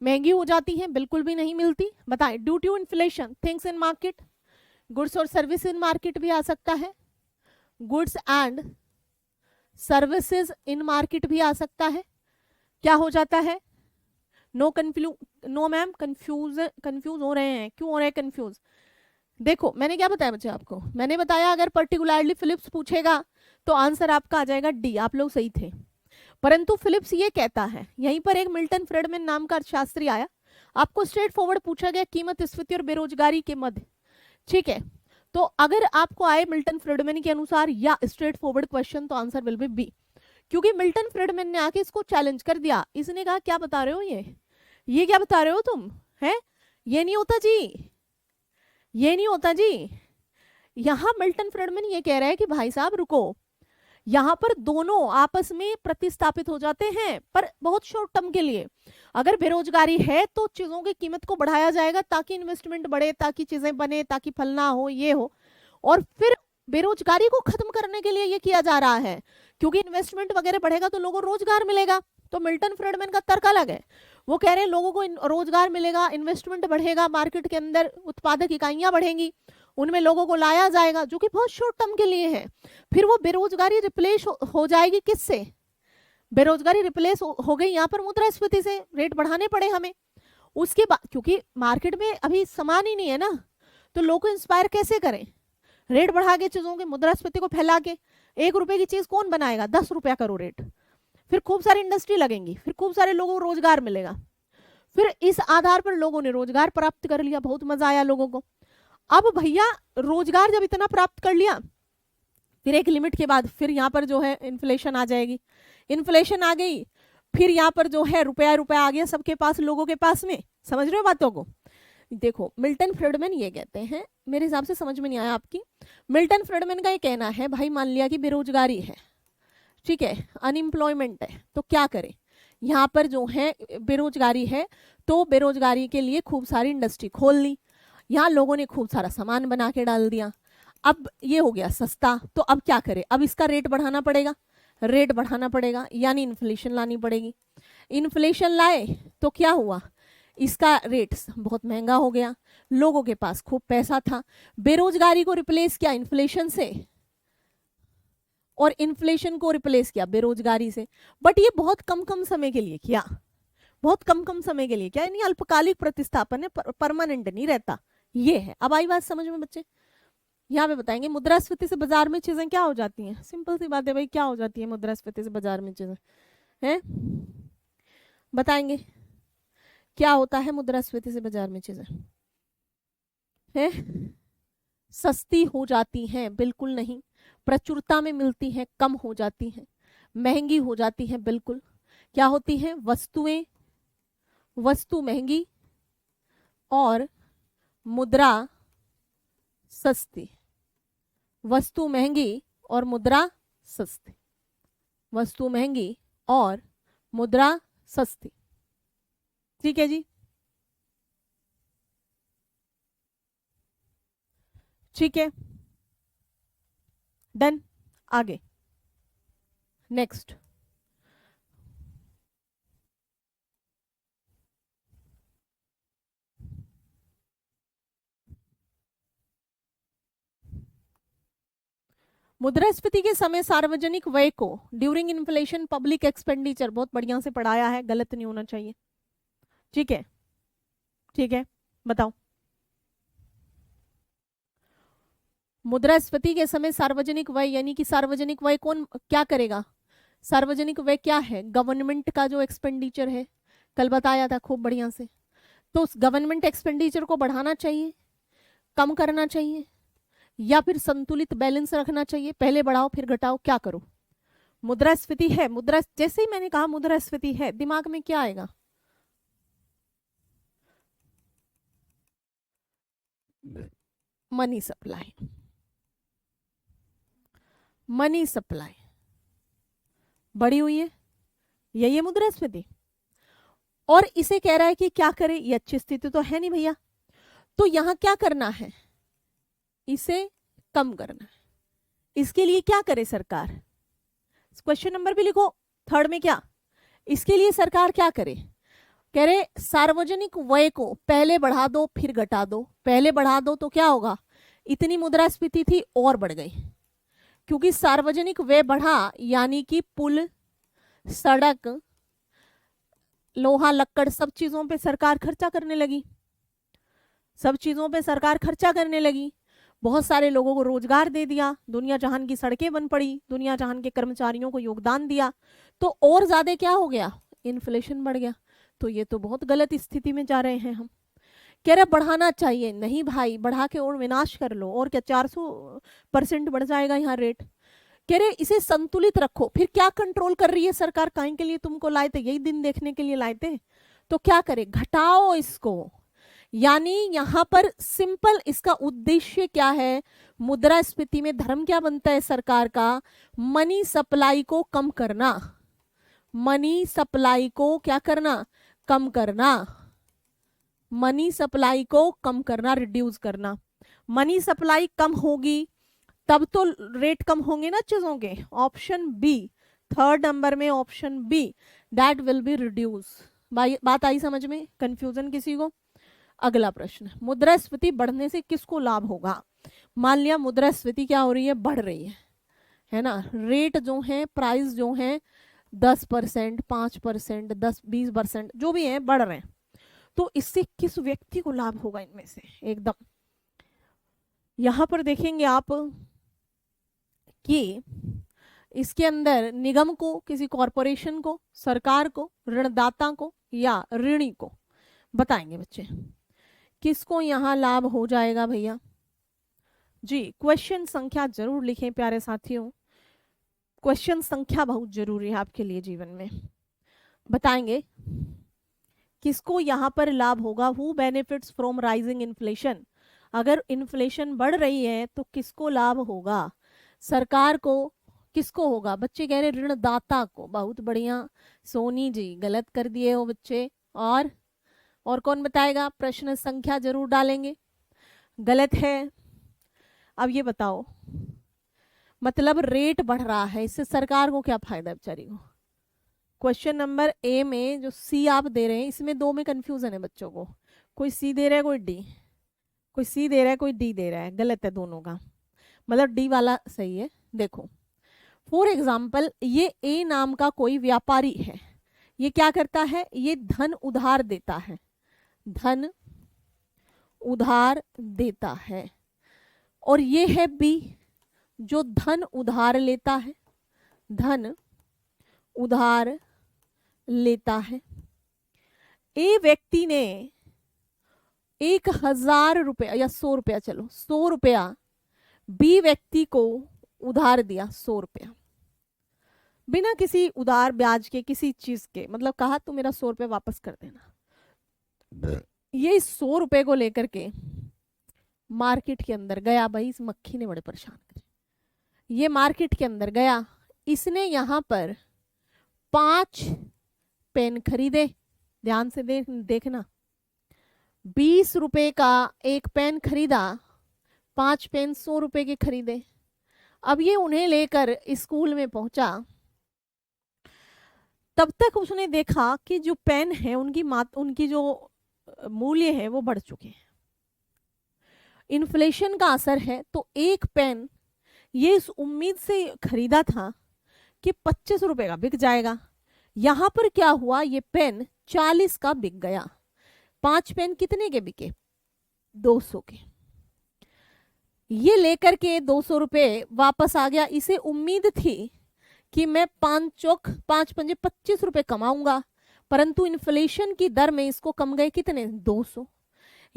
महंगी हो जाती हैं, बिल्कुल भी नहीं मिलती। बताएं, due to inflation things in market, goods और सर्विस इन मार्केट भी आ सकता है, goods and services in market भी आ सकता है। क्या हो जाता है? नो मैम, कंफ्यूज हो रहे हैं। क्यों हो रहे हैं कंफ्यूज? देखो मैंने क्या बताया बच्चे आपको, मैंने बताया अगर पर्टिकुलरली फिलिप्स पूछेगा तो आंसर आपका आ जाएगा डी। आप लोग सही थे, परंतु फिलिप्स ये कहता है, यहीं पर एक मिल्टन फ्रीडमैन नाम का अर्थशास्त्री आया, आपको स्ट्रेट फॉरवर्ड पूछा गया कीमत स्फीति और बेरोजगारी के मध्य, ठीक है। तो अगर आपको आए मिल्टन फ्रीडमैन के अनुसार या स्ट्रेट फॉरवर्ड क्वेश्चन, तो आंसर विल बी बी, क्योंकि मिल्टन फ्रीडमैन ने आके इसको चैलेंज कर दिया। इसने कहा क्या बता रहे हो, ये क्या बता रहे हो तुम, है ये नहीं होता जी, ये नहीं होता जी। यहां मिल्टन फ्रीडमैन ये कह रहा है कि भाई साहब रुको, यहाँ पर दोनों आपस में प्रतिस्थापित हो जाते हैं, पर बहुत शॉर्ट टर्म के लिए। अगर बेरोजगारी है तो चीजों की कीमत को बढ़ाया जाएगा ताकि इन्वेस्टमेंट बढ़े, ताकि चीजें बने, ताकि फलना हो, ये हो। और फिर बेरोजगारी को खत्म करने के लिए ये किया जा रहा है, क्योंकि इन्वेस्टमेंट वगैरह बढ़ेगा तो लोगों को रोजगार मिलेगा। तो मिल्टन फ्रीडमैन का तर्क अलग है। वो कह रहे हैं लोगों को रोजगार मिलेगा, इन्वेस्टमेंट बढ़ेगा, मार्केट के अंदर उत्पादक इकाइयां बढ़ेंगी, उनमें लोगों को लाया जाएगा, जो कि बहुत शॉर्ट टर्म के लिए है। फिर वो बेरोजगारी रिप्लेस हो जाएगी किससे? बेरोजगारी रिप्लेस हो गई यहाँ पर मुद्रास्फीति से, रेट बढ़ाने पड़े हमें। उसके बाद क्योंकि मार्केट में अभी सामान ही नहीं है ना, तो लोगों को इंस्पायर कैसे करें? रेट बढ़ा के चीजों के, मुद्रास्फीति को फैला के। 1 रुपए की चीज कौन बनाएगा? 10 रुपया करो रेट। फिर खूब सारी इंडस्ट्री लगेंगी, फिर खूब सारे लोगों को रोजगार मिलेगा। फिर इस आधार पर लोगों ने रोजगार प्राप्त कर लिया, बहुत मजा आया लोगों को। अब भैया रोजगार जब इतना प्राप्त कर लिया, फिर एक लिमिट के बाद फिर यहाँ पर जो है इन्फ्लेशन आ जाएगी। इन्फ्लेशन आ गई, फिर यहाँ पर जो है रुपया रुपया आ गया सबके पास, लोगों के पास में। समझ रहे हो बातों को? देखो मिल्टन फ्रीडमैन ये कहते हैं, मेरे हिसाब से समझ में नहीं आया आपकी। मिल्टन फ्रीडमैन का ये कहना है, भाई मान लिया कि बेरोजगारी है, ठीक है, अनएम्प्लॉयमेंट है, तो क्या करें? यहाँ पर जो है बेरोजगारी है, तो बेरोजगारी के लिए खूब सारी इंडस्ट्री खोल ली, यहाँ लोगों ने खूब सारा सामान बना के डाल दिया। अब ये हो गया सस्ता, तो अब क्या करें? अब इसका रेट बढ़ाना पड़ेगा, रेट बढ़ाना पड़ेगा, यानी इन्फ्लेशन लानी पड़ेगी। इन्फ्लेशन लाए तो क्या हुआ? इसका रेट बहुत महंगा हो गया, लोगों के पास खूब पैसा था, बेरोजगारी को रिप्लेस किया इन्फ्लेशन से, और इन्फ्लेशन को रिप्लेस किया बेरोजगारी से। बट ये बहुत कम कम समय के लिए किया, बहुत कम कम समय के लिए किया, यानी अल्पकालिक प्रतिस्थापन है, परमानेंट नहीं रहता। ये है। अब आई बात समझ में बच्चे? यहाँ पे बताएंगे मुद्रास्फीति से बाजार में चीजें क्या हो जाती हैं। सिंपल सी बात है भाई, क्या हो जाती है मुद्रास्फीति से बाजार में चीजें हैं? बताएंगे क्या होता है मुद्रास्फीति से बाजार में चीजें? हैं? सस्ती हो जाती हैं? बिल्कुल नहीं। प्रचुरता में मिलती हैं, कम हो जाती हैं, महंगी हो जाती हैं। बिल्कुल। क्या होती हैं? वस्तु महंगी और मुद्रा सस्ती। वस्तु महंगी और मुद्रा सस्ती। वस्तु महंगी और मुद्रा सस्ती। ठीक है जी? ठीक है, डन। आगे नेक्स्ट। मुद्रास्फीति के समय सार्वजनिक व्यय को ड्यूरिंग इन्फ्लेशन पब्लिक एक्सपेंडिचर, बहुत बढ़िया से पढ़ाया है, गलत नहीं होना चाहिए। ठीक है, ठीक है, बताओ। मुद्रास्फीति के समय सार्वजनिक व्यय, यानी कि सार्वजनिक व्यय कौन क्या करेगा? सार्वजनिक व्यय क्या है? गवर्नमेंट का जो एक्सपेंडिचर है, कल बताया था खूब बढ़िया से। तो उस गवर्नमेंट एक्सपेंडिचर को बढ़ाना चाहिए, कम करना चाहिए, या फिर संतुलित बैलेंस रखना चाहिए? पहले बढ़ाओ फिर घटाओ, क्या करो? मुद्रास्फीति है, मुद्रा जैसे ही मैंने कहा मुद्रास्फीति है, दिमाग में क्या आएगा? Money supply. मनी सप्लाई बढ़ी हुई है, यही है मुद्रास्फीति। और इसे कह रहा है कि क्या करे? ये अच्छी स्थिति तो है नहीं भैया, तो यहां क्या करना है? इसे कम करना है। इसके लिए क्या करे सरकार? क्वेश्चन नंबर भी लिखो, थर्ड में क्या इसके लिए सरकार क्या करे? कह रहे सार्वजनिक व्यय को पहले बढ़ा दो फिर घटा दो। पहले बढ़ा दो तो क्या होगा? इतनी मुद्रास्फीति थी और बढ़ गई, क्योंकि सार्वजनिक व्यय बढ़ा, यानी कि पुल, सड़क, लोहा लक्कड़, सब चीजों पे सरकार खर्चा करने लगी। सब चीजों पे सरकार खर्चा करने लगी, बहुत सारे लोगों को रोजगार दे दिया, दुनिया जहान की सड़कें बन पड़ी, दुनिया जहान के कर्मचारियों को योगदान दिया, तो और ज्यादा क्या हो गया? इन्फ्लेशन बढ़ गया। तो ये तो बहुत गलत स्थिति में जा रहे हैं हम। कह रहे बढ़ाना चाहिए, नहीं भाई, बढ़ा के और विनाश कर लो, और क्या 400% बढ़ जाएगा यहाँ रेट। कह रहे इसे संतुलित रखो। फिर क्या कंट्रोल कर रही है सरकार? काहे के लिए तुमको लाए थे? यही दिन देखने के लिए लाए थे। तो क्या करे? घटाओ इसको। यानी यहां पर सिंपल इसका उद्देश्य क्या है, मुद्रास्फीति में धर्म क्या बनता है सरकार का, मनी सप्लाई को कम करना, मनी सप्लाई को क्या करना, कम करना, मनी सप्लाई को कम करना, रिड्यूस करना। मनी सप्लाई कम होगी तब तो रेट कम होंगे ना चीजों के। ऑप्शन बी, थर्ड नंबर में option B, that will be reduce. बात आई समझ में, कंफ्यूजन किसी को? अगला प्रश्न, मुद्रास्फीति बढ़ने से किसको लाभ होगा? मान लिया मुद्रास्फीति क्या हो रही है, बढ़ रही है ना, रेट जो है, प्राइस जो है 10%, 5%, 10-20% जो भी है बढ़ रहे हैं, तो इससे किस व्यक्ति को लाभ होगा इनमें से? एकदम यहां पर देखेंगे आप कि इसके अंदर निगम को, किसी कॉरपोरेशन को, सरकार को, ऋणदाता को या ऋणी को, बताएंगे बच्चे किसको यहां लाभ हो जाएगा भैया जी। क्वेश्चन संख्या जरूर लिखें प्यारे साथियों, क्वेश्चन संख्या बहुत जरूरी है आपके लिए जीवन में। बताएंगे किसको यहां पर लाभ होगा, who benefits from rising inflation. अगर इन्फ्लेशन बढ़ रही है तो किसको लाभ होगा? सरकार को। किसको होगा? बच्चे कह रहे ऋणदाता को। बहुत बढ़िया सोनी जी, गलत कर दिए हो बच्चे। और कौन बताएगा? प्रश्न संख्या जरूर डालेंगे। गलत है। अब ये बताओ, मतलब रेट बढ़ रहा है, इससे सरकार को क्या फायदा बेचारी को? क्वेश्चन नंबर ए में जो सी आप दे रहे हैं, इसमें दो में कंफ्यूजन है बच्चों को। कोई सी दे रहा है, कोई डी, कोई सी दे रहा है, कोई डी दे रहा है। गलत है दोनों का, मतलब डी वाला सही है। देखो फॉर एग्जाम्पल, ये ए नाम का कोई व्यापारी है, ये क्या करता है? ये धन उधार देता है, धन उधार देता है। और ये है बी जो धन उधार लेता है, धन उधार लेता है। ए व्यक्ति ने 1000 रुपया या 100 रुपया, चलो 100 रुपया बी व्यक्ति को उधार दिया, 100 रुपया बिना किसी उधार ब्याज के, किसी चीज के, मतलब कहा तू मेरा 100 रुपया वापस कर देना। ये 100 रुपए को लेकर के मार्केट के अंदर गया। भाई इस मक्खी ने बड़े परेशान करे। ये मार्केट के अंदर गया, इसने यहां पर 5 पेन खरीदे। ध्यान से देखना, 20 रुपए का एक पेन खरीदा, 5 पेन 100 रुपए के खरीदे। अब ये उन्हें लेकर स्कूल में पहुंचा। तब तक उसने देखा कि जो पेन है उनकी जो मूल्य है वो बढ़ चुके हैं। इन्फ्लेशन का असर है। तो एक पेन ये इस उम्मीद से खरीदा था कि 25 रुपए का बिक जाएगा। यहां पर क्या हुआ, ये पेन 40 का बिक गया। 5 पेन कितने के बिके? 200 के। ये लेकर के 200 रुपए वापस आ गया। इसे उम्मीद थी कि मैं 5 चौक 5 पंजे 25 रुपए कमाऊंगा, परंतु इन्फ्लेशन की दर में इसको कम गए कितने? 200।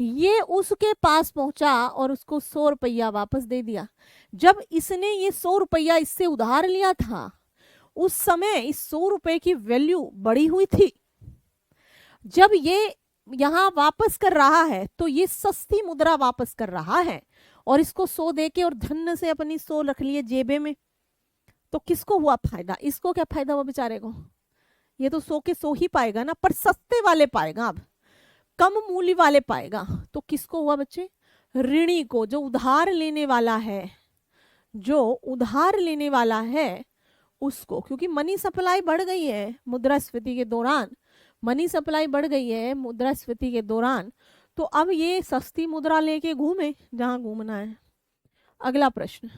ये उसके पास पहुंचा और उसको 100 रुपया वापस दे दिया। जब इसने ये 100 रुपया इससे उधार लिया था, उस समय इस 100 रुपए की वैल्यू बढ़ी हुई थी। जब ये यहां वापस कर रहा है तो ये सस्ती मुद्रा वापस कर रहा है, और इसको 100 देके और धन से अपनी 100 रख लिए जेबे में। तो किसको हुआ फायदा? इसको क्या फायदा हुआ बेचारे को? ये तो 100 के 100 ही पाएगा ना, पर सस्ते वाले पाएगा, अब कम मूल्य वाले पाएगा। तो किसको हुआ बच्चे? ऋणी को, जो उधार लेने वाला है, जो उधार लेने वाला है उसको। क्योंकि मनी सप्लाई बढ़ गई है मुद्रास्फीति के दौरान, मनी सप्लाई बढ़ गई है मुद्रास्फीति के दौरान, तो अब ये सस्ती मुद्रा लेके घूमे जहां घूमना है। अगला प्रश्न,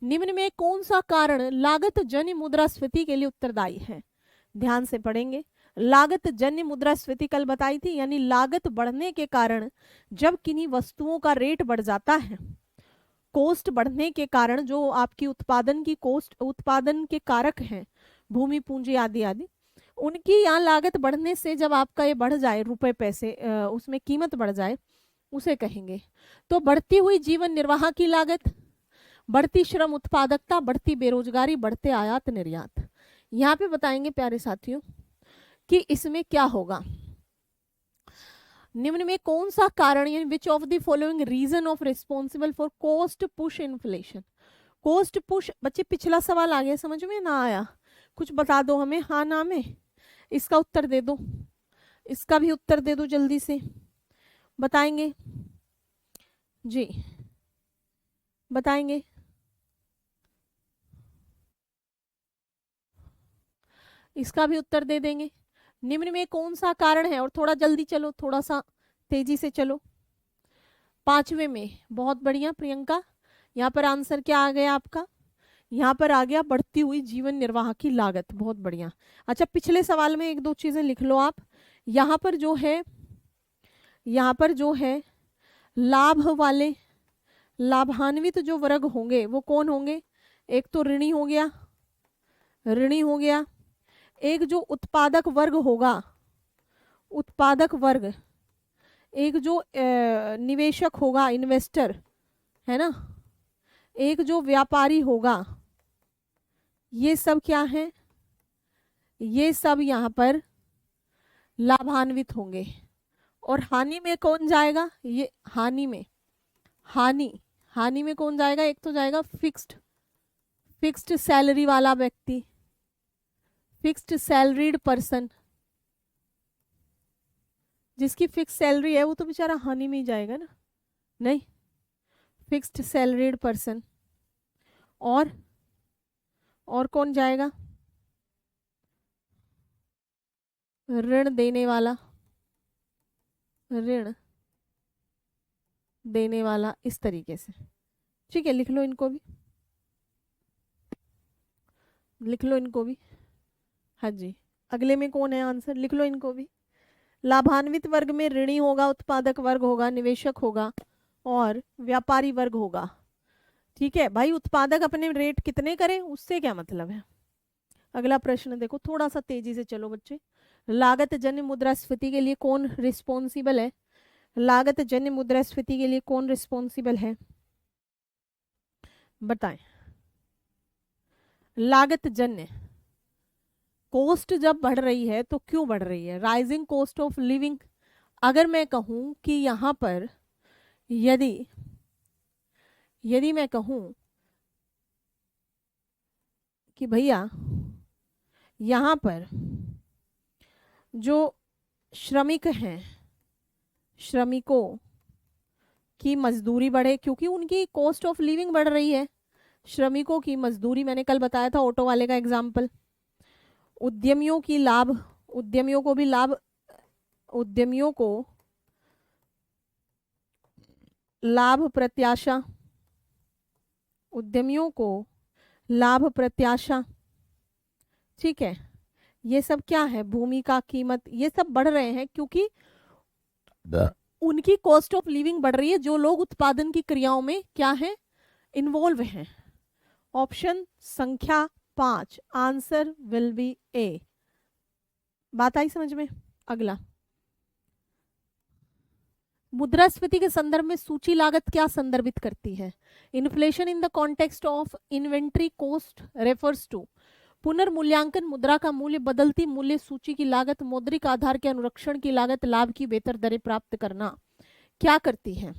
निम्न में कौन सा कारण लागत जन्य मुद्रास्फीति के लिए उत्तरदायी है? ध्यान से पढ़ेंगे। लागत जन्य मुद्रास्फीति कल बताई थी, यानी लागत बढ़ने के कारण जब किन्हीं वस्तुओं का रेट बढ़ जाता है, कॉस्ट बढ़ने के कारण, जो आपकी उत्पादन की कॉस्ट, उत्पादन के कारक हैं, भूमि पूंजी आदि आदि, उनकी यहाँ लागत बढ़ने से जब आपका ये बढ़ जाए, रुपए पैसे उसमें कीमत बढ़ जाए, उसे कहेंगे। तो बढ़ती हुई जीवन निर्वाह की लागत, बढ़ती श्रम उत्पादकता, बढ़ती बेरोजगारी, बढ़ते आयात निर्यात। यहाँ पे बताएंगे प्यारे साथियों कि इसमें क्या होगा। निम्न में कौन सा कारण यानी which of the following reason of responsible for cost push inflation. Cost push, बच्चे पिछला सवाल आ गया समझ में, ना आया कुछ बता दो हमें, हाँ ना में, इसका उत्तर दे दो, इसका भी उत्तर दे दो जल्दी से, बताएंगे जी, बताएंगे। इसका भी उत्तर दे देंगे। निम्न में कौन सा कारण है, और थोड़ा जल्दी चलो, थोड़ा सा तेजी से चलो। पांचवे में, बहुत बढ़िया प्रियंका, यहाँ पर आंसर क्या आ गया आपका, यहाँ पर आ गया बढ़ती हुई जीवन निर्वाह की लागत, बहुत बढ़िया। अच्छा पिछले सवाल में एक दो चीजें लिख लो आप, यहाँ पर जो है, यहाँ पर जो है लाभ वाले, लाभान्वित जो वर्ग होंगे वो कौन होंगे, एक तो ऋणी हो गया, ऋणी हो गया, एक जो उत्पादक वर्ग होगा, उत्पादक वर्ग, एक जो निवेशक होगा, इन्वेस्टर है ना, एक जो व्यापारी होगा, ये सब क्या है, ये सब यहाँ पर लाभान्वित होंगे। और हानि में कौन जाएगा, ये हानि में, हानि, हानि में कौन जाएगा, एक तो जाएगा फिक्स्ड, फिक्स्ड सैलरी वाला व्यक्ति, फिक्स्ड सैलरीड पर्सन, जिसकी फिक्स सैलरी है वो तो बेचारा हानि में ही जाएगा ना, नहीं, फिक्स्ड सैलरीड पर्सन। और कौन जाएगा, ऋण देने वाला, ऋण देने वाला, इस तरीके से। ठीक है लिख लो इनको भी, लिख लो इनको भी, हाँ जी। अगले में कौन है आंसर, लिख लो इनको भी। लाभान्वित वर्ग में ऋणी होगा, उत्पादक वर्ग होगा, निवेशक होगा और व्यापारी वर्ग होगा। ठीक है भाई, उत्पादक अपने रेट कितने करें उससे क्या मतलब है। अगला प्रश्न देखो, थोड़ा सा तेजी से चलो बच्चे। लागत जन्य मुद्रास्फीति के लिए कौन रिस्पॉन्सिबल है, लागत जन्य मुद्रास्फीति के लिए कौन रिस्पॉन्सिबल है, बताएं। लागत जन्य, कॉस्ट जब बढ़ रही है तो क्यों बढ़ रही है, राइजिंग कॉस्ट ऑफ लिविंग। अगर मैं कहूं कि यहां पर यदि यदि मैं कहूं कि भैया यहां पर जो श्रमिक हैं, श्रमिकों की मजदूरी बढ़े क्योंकि उनकी कॉस्ट ऑफ लिविंग बढ़ रही है, श्रमिकों की मजदूरी, मैंने कल बताया था ऑटो वाले का एग्जाम्पल, उद्यमियों की लाभ, उद्यमियों को भी लाभ, उद्यमियों को लाभ प्रत्याशा, उद्यमियों को लाभ प्रत्याशा, ठीक है, ये सब क्या है, भूमि का कीमत, ये सब बढ़ रहे हैं क्योंकि उनकी कॉस्ट ऑफ लिविंग बढ़ रही है, जो लोग उत्पादन की क्रियाओं में क्या है, इन्वॉल्व हैं। ऑप्शन संख्या 5, आंसर विल बी ए। बात आई समझ में। अगला, मुद्रास्फीति के संदर्भ में सूची लागत क्या संदर्भित करती है, inflation in the context of inventory cost refers to, पुनर्मूल्यांकन मुद्रा का मूल्य, बदलती मूल्य सूची की लागत, मौद्रिक आधार के अनुरक्षण की लागत, लाभ की बेहतर दरें प्राप्त करना, क्या करती है।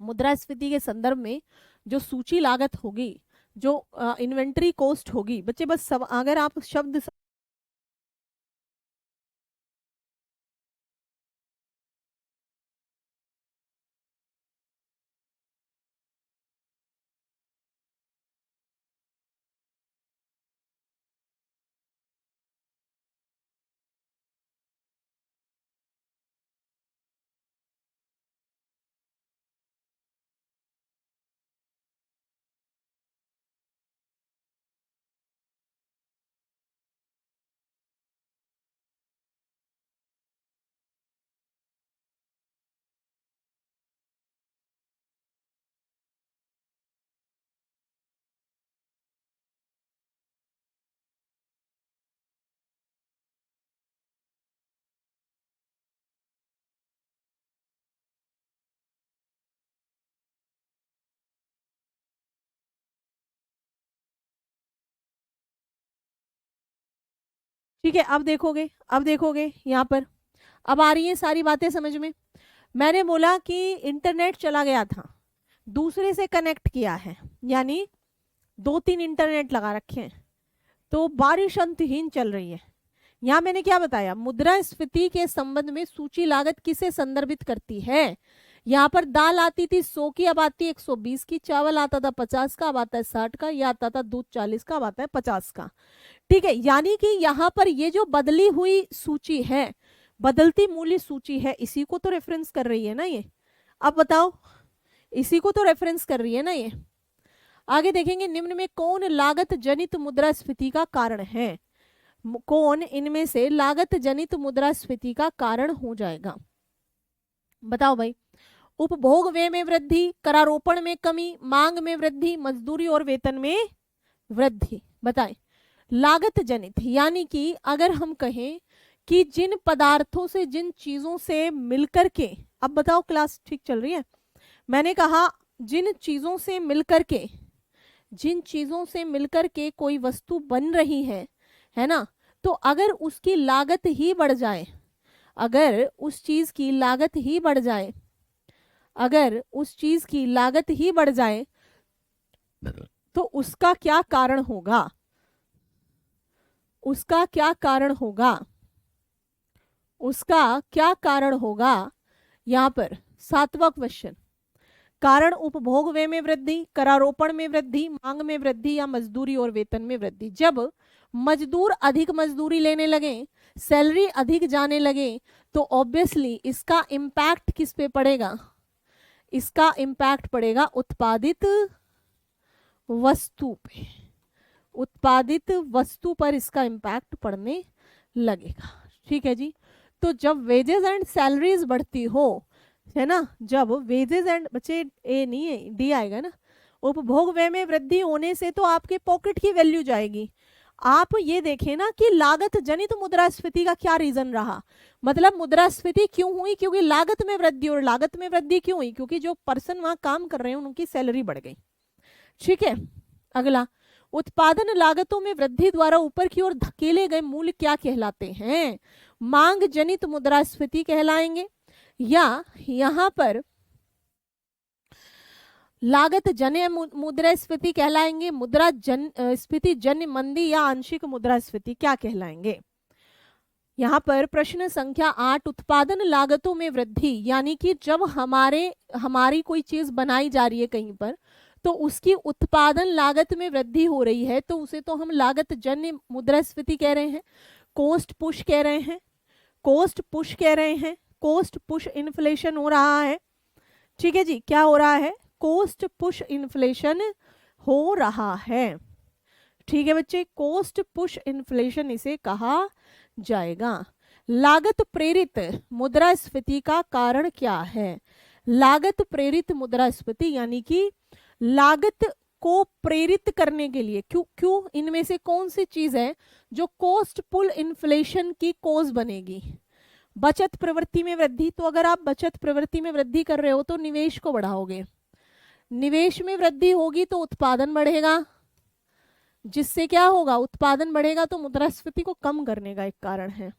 मुद्रास्फीति के संदर्भ में जो सूची लागत होगी, जो इन्वेंट्री कॉस्ट होगी, बच्चे बस सब अगर आप शब्द ठीक है, अब देखोगे, अब देखोगे यहाँ पर अब आ रही है सारी बातें समझ में। मैंने बोला कि इंटरनेट चला गया था, दूसरे से कनेक्ट किया है, यानी 2-3 इंटरनेट लगा रखे हैं, तो बारिश अंतहीन चल रही है। यहाँ मैंने क्या बताया, मुद्रास्फीति के संबंध में सूची लागत किसे संदर्भित करती है। यहाँ पर दाल आती थी 100 की, अब आती है 120 की, चावल आता था 50 का, अब आता है 60 का, ये आता था दूध 40 का, अब आता है 50 का। ठीक है, यानी कि यहाँ पर ये जो बदली हुई सूची है, बदलती मूल्य सूची है, इसी को तो रेफरेंस कर रही है ना ये। अब बताओ, इसी को तो रेफरेंस कर रही है ना ये। आगे देखेंगे, निम्न में कौन लागत जनित मुद्रास्फीति का कारण है। कौन इनमें से लागत जनित मुद्रास्फीति का कारण हो जाएगा, बताओ भाई। उपभोग व्यय में वृद्धि, करारोपण में कमी, मांग में वृद्धि, मजदूरी और वेतन में वृद्धि। बताएं, लागत जनित यानी कि अगर हम कहें कि जिन पदार्थों से, जिन चीजों से मिलकर के, अब बताओ क्लास ठीक चल रही है। मैंने कहा जिन चीजों से मिलकर के, जिन चीजों से मिलकर के कोई वस्तु बन रही है ना, तो अगर उसकी लागत ही बढ़ जाए, अगर उस चीज की लागत ही बढ़ जाए, अगर उस चीज की लागत ही बढ़ जाए, तो उसका क्या कारण होगा, उसका क्या कारण होगा, उसका क्या कारण होगा। यहां पर 7वां क्वेश्चन, कारण उपभोग व्यय में वृद्धि, करारोपण में वृद्धि, मांग में वृद्धि या मजदूरी और वेतन में वृद्धि। जब मजदूर अधिक मजदूरी लेने लगे, सैलरी अधिक जाने लगे, तो ऑब्वियसली इसका इम्पैक्ट किस पे पड़ेगा, इसका इम्पैक्ट पड़ेगा उत्पादित वस्तु पे, उत्पादित वस्तु पर इसका इम्पैक्ट पड़ने लगेगा। ठीक है जी। तो जब वेजेस एंड सैलरीज बढ़ती हो, है ना, जब वेजेस एंड, बच्चे ए नहीं है डी आएगा ना, उपभोग व्यय में वृद्धि होने से तो आपके पॉकेट की वैल्यू जाएगी। आप ये देखें ना कि लागत जनित मुद्रास्फीति का क्या रीजन रहा, मतलब मुद्रास्फीति क्यों हुई, क्योंकि लागत में वृद्धि, और लागत में वृद्धि क्यों हुई, क्योंकि जो पर्सन वहां काम कर रहे हैं उनकी सैलरी बढ़ गई। ठीक है, अगला, उत्पादन लागतों में वृद्धि द्वारा ऊपर की ओर धकेले गए मूल्य क्या कहलाते हैं। मांग जनित मुद्रास्फीति कहलाएंगे, या यहां पर लागत जन्य मुद्रास्फीति कहलाएंगे, मुद्रा स्फीति जन्य मंदी या आंशिक मुद्रास्फीति क्या कहलाएंगे। यहाँ पर प्रश्न संख्या 8, उत्पादन लागतों में वृद्धि, यानी कि जब हमारी कोई चीज बनाई जा रही है कहीं पर, तो उसकी उत्पादन लागत में वृद्धि हो रही है, तो उसे तो हम लागत जन्य मुद्रास्फीति कह रहे हैं, कॉस्ट पुश कह रहे हैं, कॉस्ट पुश कह रहे हैं, कॉस्ट पुश इन्फ्लेशन हो रहा है। ठीक है जी, क्या हो रहा है, कॉस्ट पुश इन्फ्लेशन हो रहा है। ठीक है बच्चे, कॉस्ट पुश इन्फ्लेशन इसे कहा जाएगा। लागत प्रेरित मुद्रास्फीति का कारण क्या है। लागत प्रेरित मुद्रास्फीति यानी कि लागत को प्रेरित करने के लिए, क्यों इनमें से कौन सी चीज है जो कॉस्ट पुल इन्फ्लेशन की कॉज बनेगी। बचत प्रवृत्ति में वृद्धि, तो अगर आप बचत प्रवृत्ति में वृद्धि कर रहे हो तो निवेश को बढ़ाओगे, निवेश में वृद्धि होगी तो उत्पादन बढ़ेगा, जिससे क्या होगा, उत्पादन बढ़ेगा तो मुद्रास्फीति को कम करने का एक कारण है।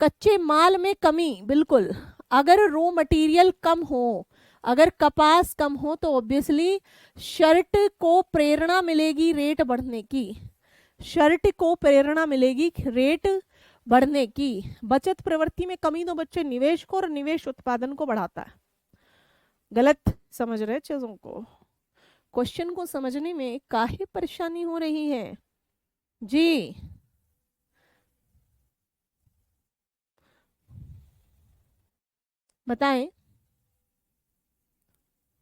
कच्चे माल में कमी, बिल्कुल, अगर रॉ मटेरियल कम हो, अगर कपास कम हो, तो ऑब्वियसली शर्ट को प्रेरणा मिलेगी रेट बढ़ने की, शर्ट को प्रेरणा मिलेगी रेट बढ़ने की। बचत प्रवृत्ति में कमी तो बच्चे निवेश को, और निवेश उत्पादन को बढ़ाता है। गलत समझ रहे चीजों को, क्वेश्चन को समझने में काहे परेशानी हो रही है जी। बताएं,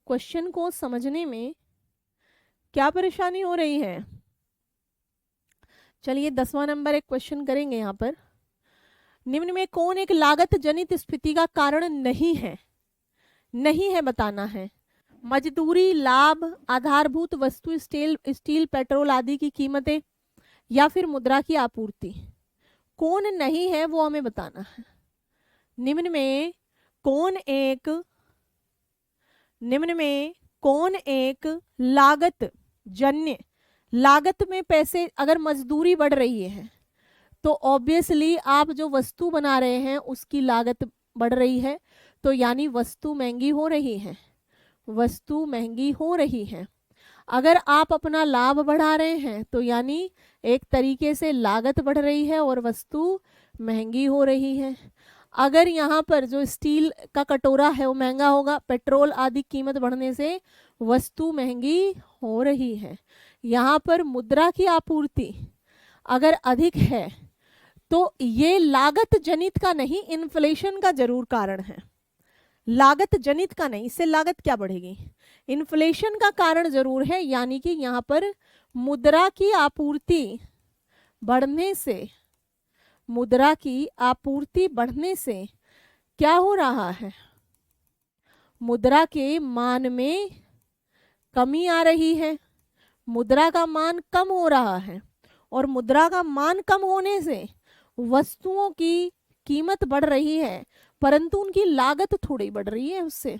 क्वेश्चन को समझने में क्या परेशानी हो रही है। चलिए 10वां नंबर एक क्वेश्चन करेंगे यहाँ पर। निम्न में कौन एक लागत जनित स्फीति का कारण नहीं है, नहीं है बताना है। मजदूरी, लाभ, आधारभूत वस्तु, स्टील, पेट्रोल आदि की कीमतें, या फिर मुद्रा की आपूर्ति। कौन नहीं है वो हमें बताना है। निम्न में कौन एक लागत जन्य, लागत में पैसे, अगर मजदूरी बढ़ रही है तो ऑब्वियसली आप जो वस्तु बना रहे हैं उसकी लागत बढ़ रही है, तो यानी वस्तु महंगी हो रही है, वस्तु महंगी हो रही है। अगर आप अपना लाभ बढ़ा रहे हैं तो यानी एक तरीके से लागत बढ़ रही है और वस्तु महंगी हो रही है। अगर यहाँ पर जो स्टील का कटोरा है वो महंगा होगा, पेट्रोल आदि कीमत बढ़ने से वस्तु महंगी हो रही है। यहाँ पर मुद्रा की आपूर्ति अगर अधिक है तो ये लागत जनित का नहीं, इन्फ्लेशन का जरूर कारण है। लागत जनित का नहीं, इससे लागत क्या बढ़ेगी, इन्फ्लेशन का कारण जरूर है। यानी कि यहाँ पर मुद्रा की आपूर्ति बढ़ने से, मुद्रा की आपूर्ति बढ़ने से क्या हो रहा है, मुद्रा के मान में कमी आ रही है, मुद्रा का मान कम हो रहा है। और मुद्रा का मान कम होने से वस्तुओं की कीमत बढ़ रही है, परंतु उनकी लागत थोड़ी बढ़ रही है उससे।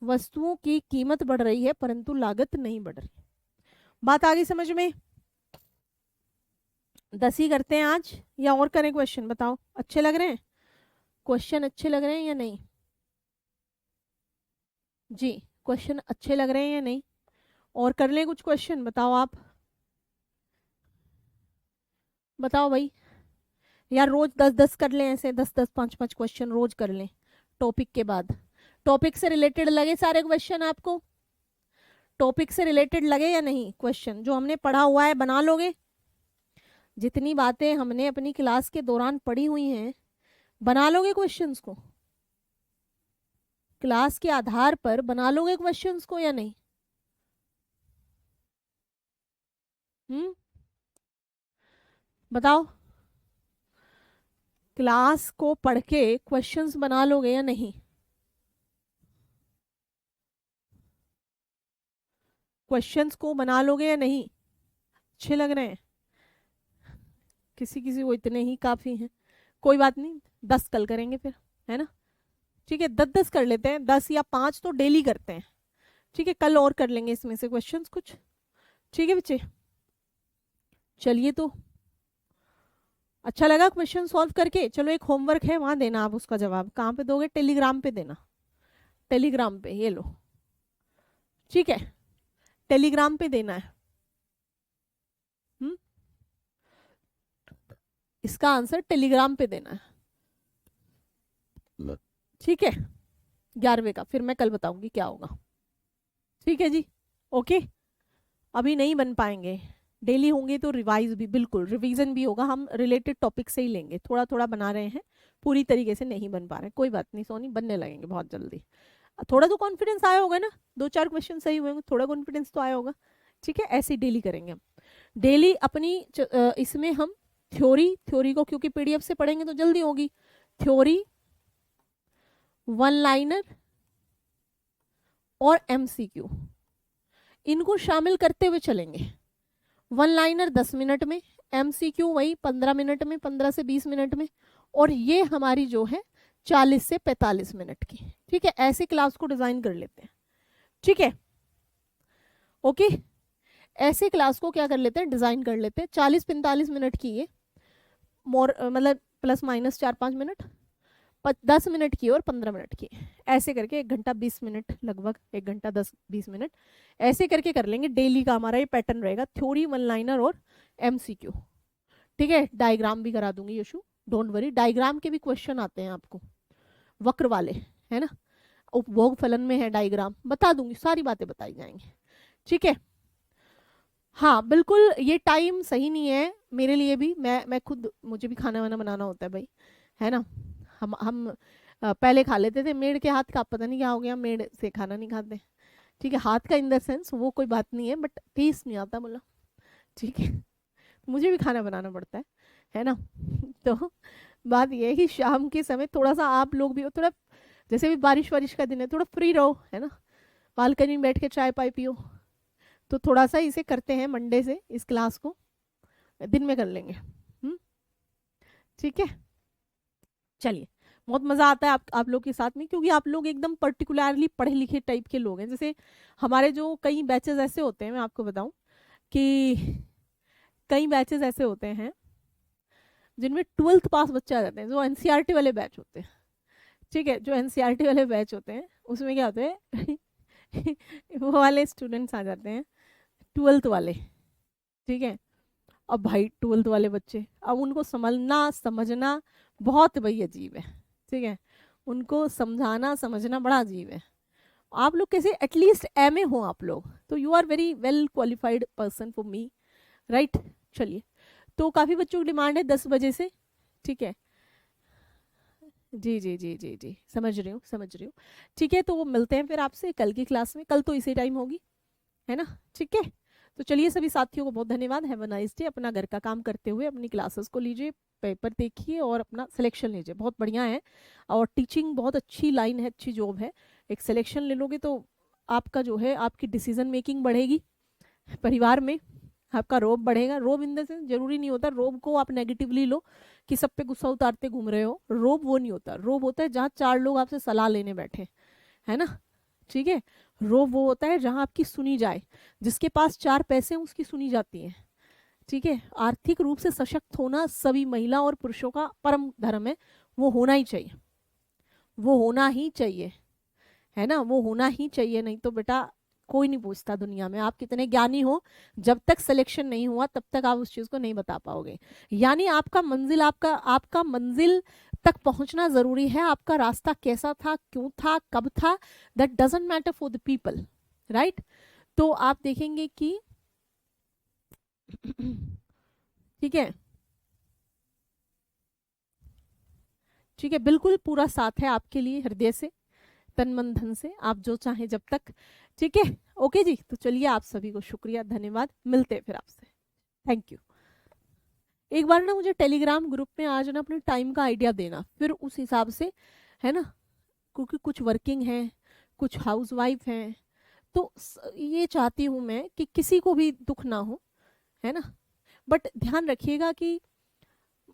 वस्तुओं की कीमत बढ़ रही है परंतु लागत नहीं बढ़ रही। बात आगे समझ में? 10 ही करते हैं आज या और करें क्वेश्चन? बताओ, अच्छे लग रहे हैं क्वेश्चन? अच्छे लग रहे हैं या नहीं जी? क्वेश्चन अच्छे लग रहे हैं या नहीं? और कर लें कुछ क्वेश्चन? बताओ आप, बताओ भाई। यार रोज 10-10 कर लें, ऐसे 10-10 5-5 क्वेश्चन रोज कर लें टॉपिक के बाद। टॉपिक से रिलेटेड लगे सारे क्वेश्चन आपको? टॉपिक से रिलेटेड लगे या नहीं क्वेश्चन? जो हमने पढ़ा हुआ है बना लोगे? जितनी बातें हमने अपनी क्लास के दौरान पढ़ी हुई हैं बना लोगे क्वेश्चंस को? क्लास के आधार पर बना लोगे क्वेश्चंस को या नहीं? बताओ, क्लास को पढ़ के क्वेश्चंस बना लोगे या नहीं? क्वेश्चंस को बना लोगे या नहीं? अच्छे लग रहे हैं? किसी किसी को इतने ही काफी हैं, कोई बात नहीं, 10 कल करेंगे फिर, है ना? ठीक है, 10-10 कर लेते हैं, 10 या 5 तो डेली करते हैं। ठीक है, कल और कर लेंगे इसमें से क्वेश्चंस कुछ। ठीक है बच्चे, चलिए। तो अच्छा लगा क्वेश्चन सॉल्व करके? चलो एक होमवर्क है, वहां देना आप उसका जवाब। कहाँ पे दोगे? टेलीग्राम पे देना, टेलीग्राम पे, ये लो। ठीक है, टेलीग्राम पे देना है। इसका आंसर टेलीग्राम पे देना है। ठीक है, 11वें का फिर मैं कल बताऊंगी क्या होगा। ठीक है जी, ओके। अभी नहीं बन पाएंगे, डेली होंगे तो रिवाइज भी, बिल्कुल रिवीजन भी होगा। हम रिलेटेड टॉपिक से ही लेंगे, थोड़ा थोड़ा बना रहे हैं, पूरी तरीके से नहीं बन पा रहे। कोई बात नहीं सोनी, बनने लगेंगे बहुत जल्दी। थोड़ा तो कॉन्फिडेंस आया होगा ना, 2-4 क्वेश्चन सही हुए होंगे, थोड़ा कॉन्फिडेंस तो आया होगा। ठीक है, ऐसे डेली करेंगे हम। डेली अपनी इसमें हम थ्योरी को क्योंकि पीडीएफ से पढ़ेंगे तो जल्दी होगी। थ्योरी, वन लाइनर और एमसीक्यू, इनको शामिल करते हुए चलेंगे। वन लाइनर 10 मिनट में, एमसीक्यू वही 15 मिनट में, 15 से 20 मिनट में, और ये हमारी जो है 40 से 45 मिनट की। ठीक है, ऐसे क्लास को डिजाइन कर लेते हैं। ठीक है, ओके, ऐसे क्लास को क्या कर लेते हैं, डिजाइन कर लेते हैं। 40-45 मिनट की ये, मोर मतलब प्लस माइनस 4-5 मिनट, 10 मिनट की और 15 मिनट की, ऐसे करके 1 घंटा 20 मिनट, लगभग 1 घंटा 10-20 मिनट ऐसे करके कर लेंगे। डेली का हमारा ये पैटर्न रहेगा, थ्योरी, वन लाइनर और एमसीक्यू। ठीक है, डायग्राम भी करा दूंगी यशु, डोंट वरी। डायग्राम के भी क्वेश्चन आते हैं आपको, वक्र वाले, है ना? उपभोग फलन में है डायग्राम, बता दूंगी, सारी बातें बताई जाएंगी। ठीक है, हाँ बिल्कुल, ये टाइम सही नहीं है मेरे लिए भी। मैं खुद, मुझे भी खाना वाना बनाना होता है भाई, है ना? हम पहले खा लेते थे मेड के हाथ का, पता नहीं क्या हो गया, मेड से खाना नहीं खाते। ठीक है, हाथ का इन द सेंस वो कोई बात नहीं है, बट टेस्ट नहीं आता बोला। ठीक है, मुझे भी खाना बनाना पड़ता है ना? तो बात ये है कि शाम के समय थोड़ा सा आप लोग भी हो, थोड़ा जैसे भी बारिश वारिश का दिन है, थोड़ा फ्री रहो, है ना? बालकनी में बैठ के चाय पाई पियो। तो थोड़ा सा इसे करते हैं मंडे से, इस क्लास को दिन में कर लेंगे। ठीक है, चलिए। बहुत मज़ा आता है आप लोग के साथ में, क्योंकि आप लोग एकदम पर्टिकुलरली पढ़े लिखे टाइप के लोग हैं। जैसे हमारे जो कई बैचेस ऐसे होते हैं, मैं आपको बताऊं कि कई बैचेस ऐसे होते हैं जिनमें 12th पास बच्चे आ जाते हैं, जो एनसीईआरटी वाले बैच होते हैं, ठीक है, जो एनसीईआरटी वाले बैच होते हैं उसमें क्या होते हैं वो वाले स्टूडेंट्स आ जाते हैं, 12th वाले, ठीक है। अब भाई 12th वाले बच्चे, अब उनको संभलना समझना बहुत भाई अजीब है, ठीक है, उनको समझाना समझना बड़ा अजीब है। आप लोग कैसे एटलीस्ट एमए हो आप लोग, तो you are very well qualified person for me, right. चलिए, तो काफ़ी बच्चों की डिमांड है 10 बजे से, ठीक है। जी जी जी जी जी, समझ रही हूँ समझ रही हूँ, ठीक है। तो वो मिलते हैं फिर आपसे कल की क्लास में, कल तो इसी टाइम होगी, है ना, ठीक है। तो चलिए सभी साथियों को बहुत धन्यवाद, हैव अ नाइस डे। अपना घर का काम करते हुए अपनी क्लासेस को लीजिए, पेपर देखिए और अपना सिलेक्शन लीजिए, बहुत बढ़िया है। और टीचिंग बहुत अच्छी लाइन है, अच्छी जॉब है। एक सिलेक्शन ले लोगे तो आपका जो है, आपकी डिसीजन मेकिंग बढ़ेगी परिवार में, आपका रोब बढ़ेगा। रोब इन द सेंस जरूरी नहीं होता रोब को आप नेगेटिवली लो कि सब पे गुस्सा उतारते घूम रहे हो, रोब वो नहीं होता। रोब होता है जहाँ 4 लोग आपसे सलाह लेने बैठे, है ना, ठीक है। रोब वो होता है जहाँ आपकी सुनी जाए, जिसके पास 4 पैसे हैं उसकी सुनी जाती है, ठीक है। आर्थिक रूप से सशक्त होना सभी महिला और पुरुषों का परम धर्म है, वो होना ही चाहिए, वो होना ही चाहिए, है ना, वो होना ही चाहिए। नहीं तो बेटा कोई नहीं पूछता दुनिया में आप कितने ज्ञानी हो, जब तक सिलेक्शन नहीं हुआ तब तक आप उस चीज को नहीं बता पाओगे। यानी आपका मंजिल, आपका मंजिल तक पहुंचना जरूरी है, आपका रास्ता कैसा था, क्यों था, कब था, that doesn't matter for the people, right. तो आप देखेंगे कि ठीक है, ठीक है, बिल्कुल पूरा साथ है आपके लिए हृदय से, तन मन धन से, आप जो चाहें जब तक, ठीक है। ओके जी, तो चलिए आप सभी को शुक्रिया धन्यवाद, मिलते हैं फिर आपसे, थैंक यू। एक बार ना मुझे टेलीग्राम ग्रुप में आज ना अपने टाइम का आइडिया देना, फिर उस हिसाब से, है ना, क्योंकि कुछ वर्किंग हैं, कुछ हाउस वाइफ हैं, तो ये चाहती हूँ मैं कि किसी को भी दुख ना हो, है ना। बट ध्यान रखिएगा कि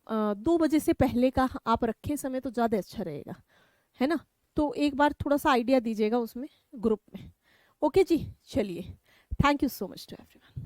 2 बजे से पहले का आप रखें समय तो ज़्यादा अच्छा रहेगा, है ना। तो एक बार थोड़ा सा आइडिया दीजिएगा उसमें, ग्रुप में। ओके जी, चलिए, thank you so much to everyone.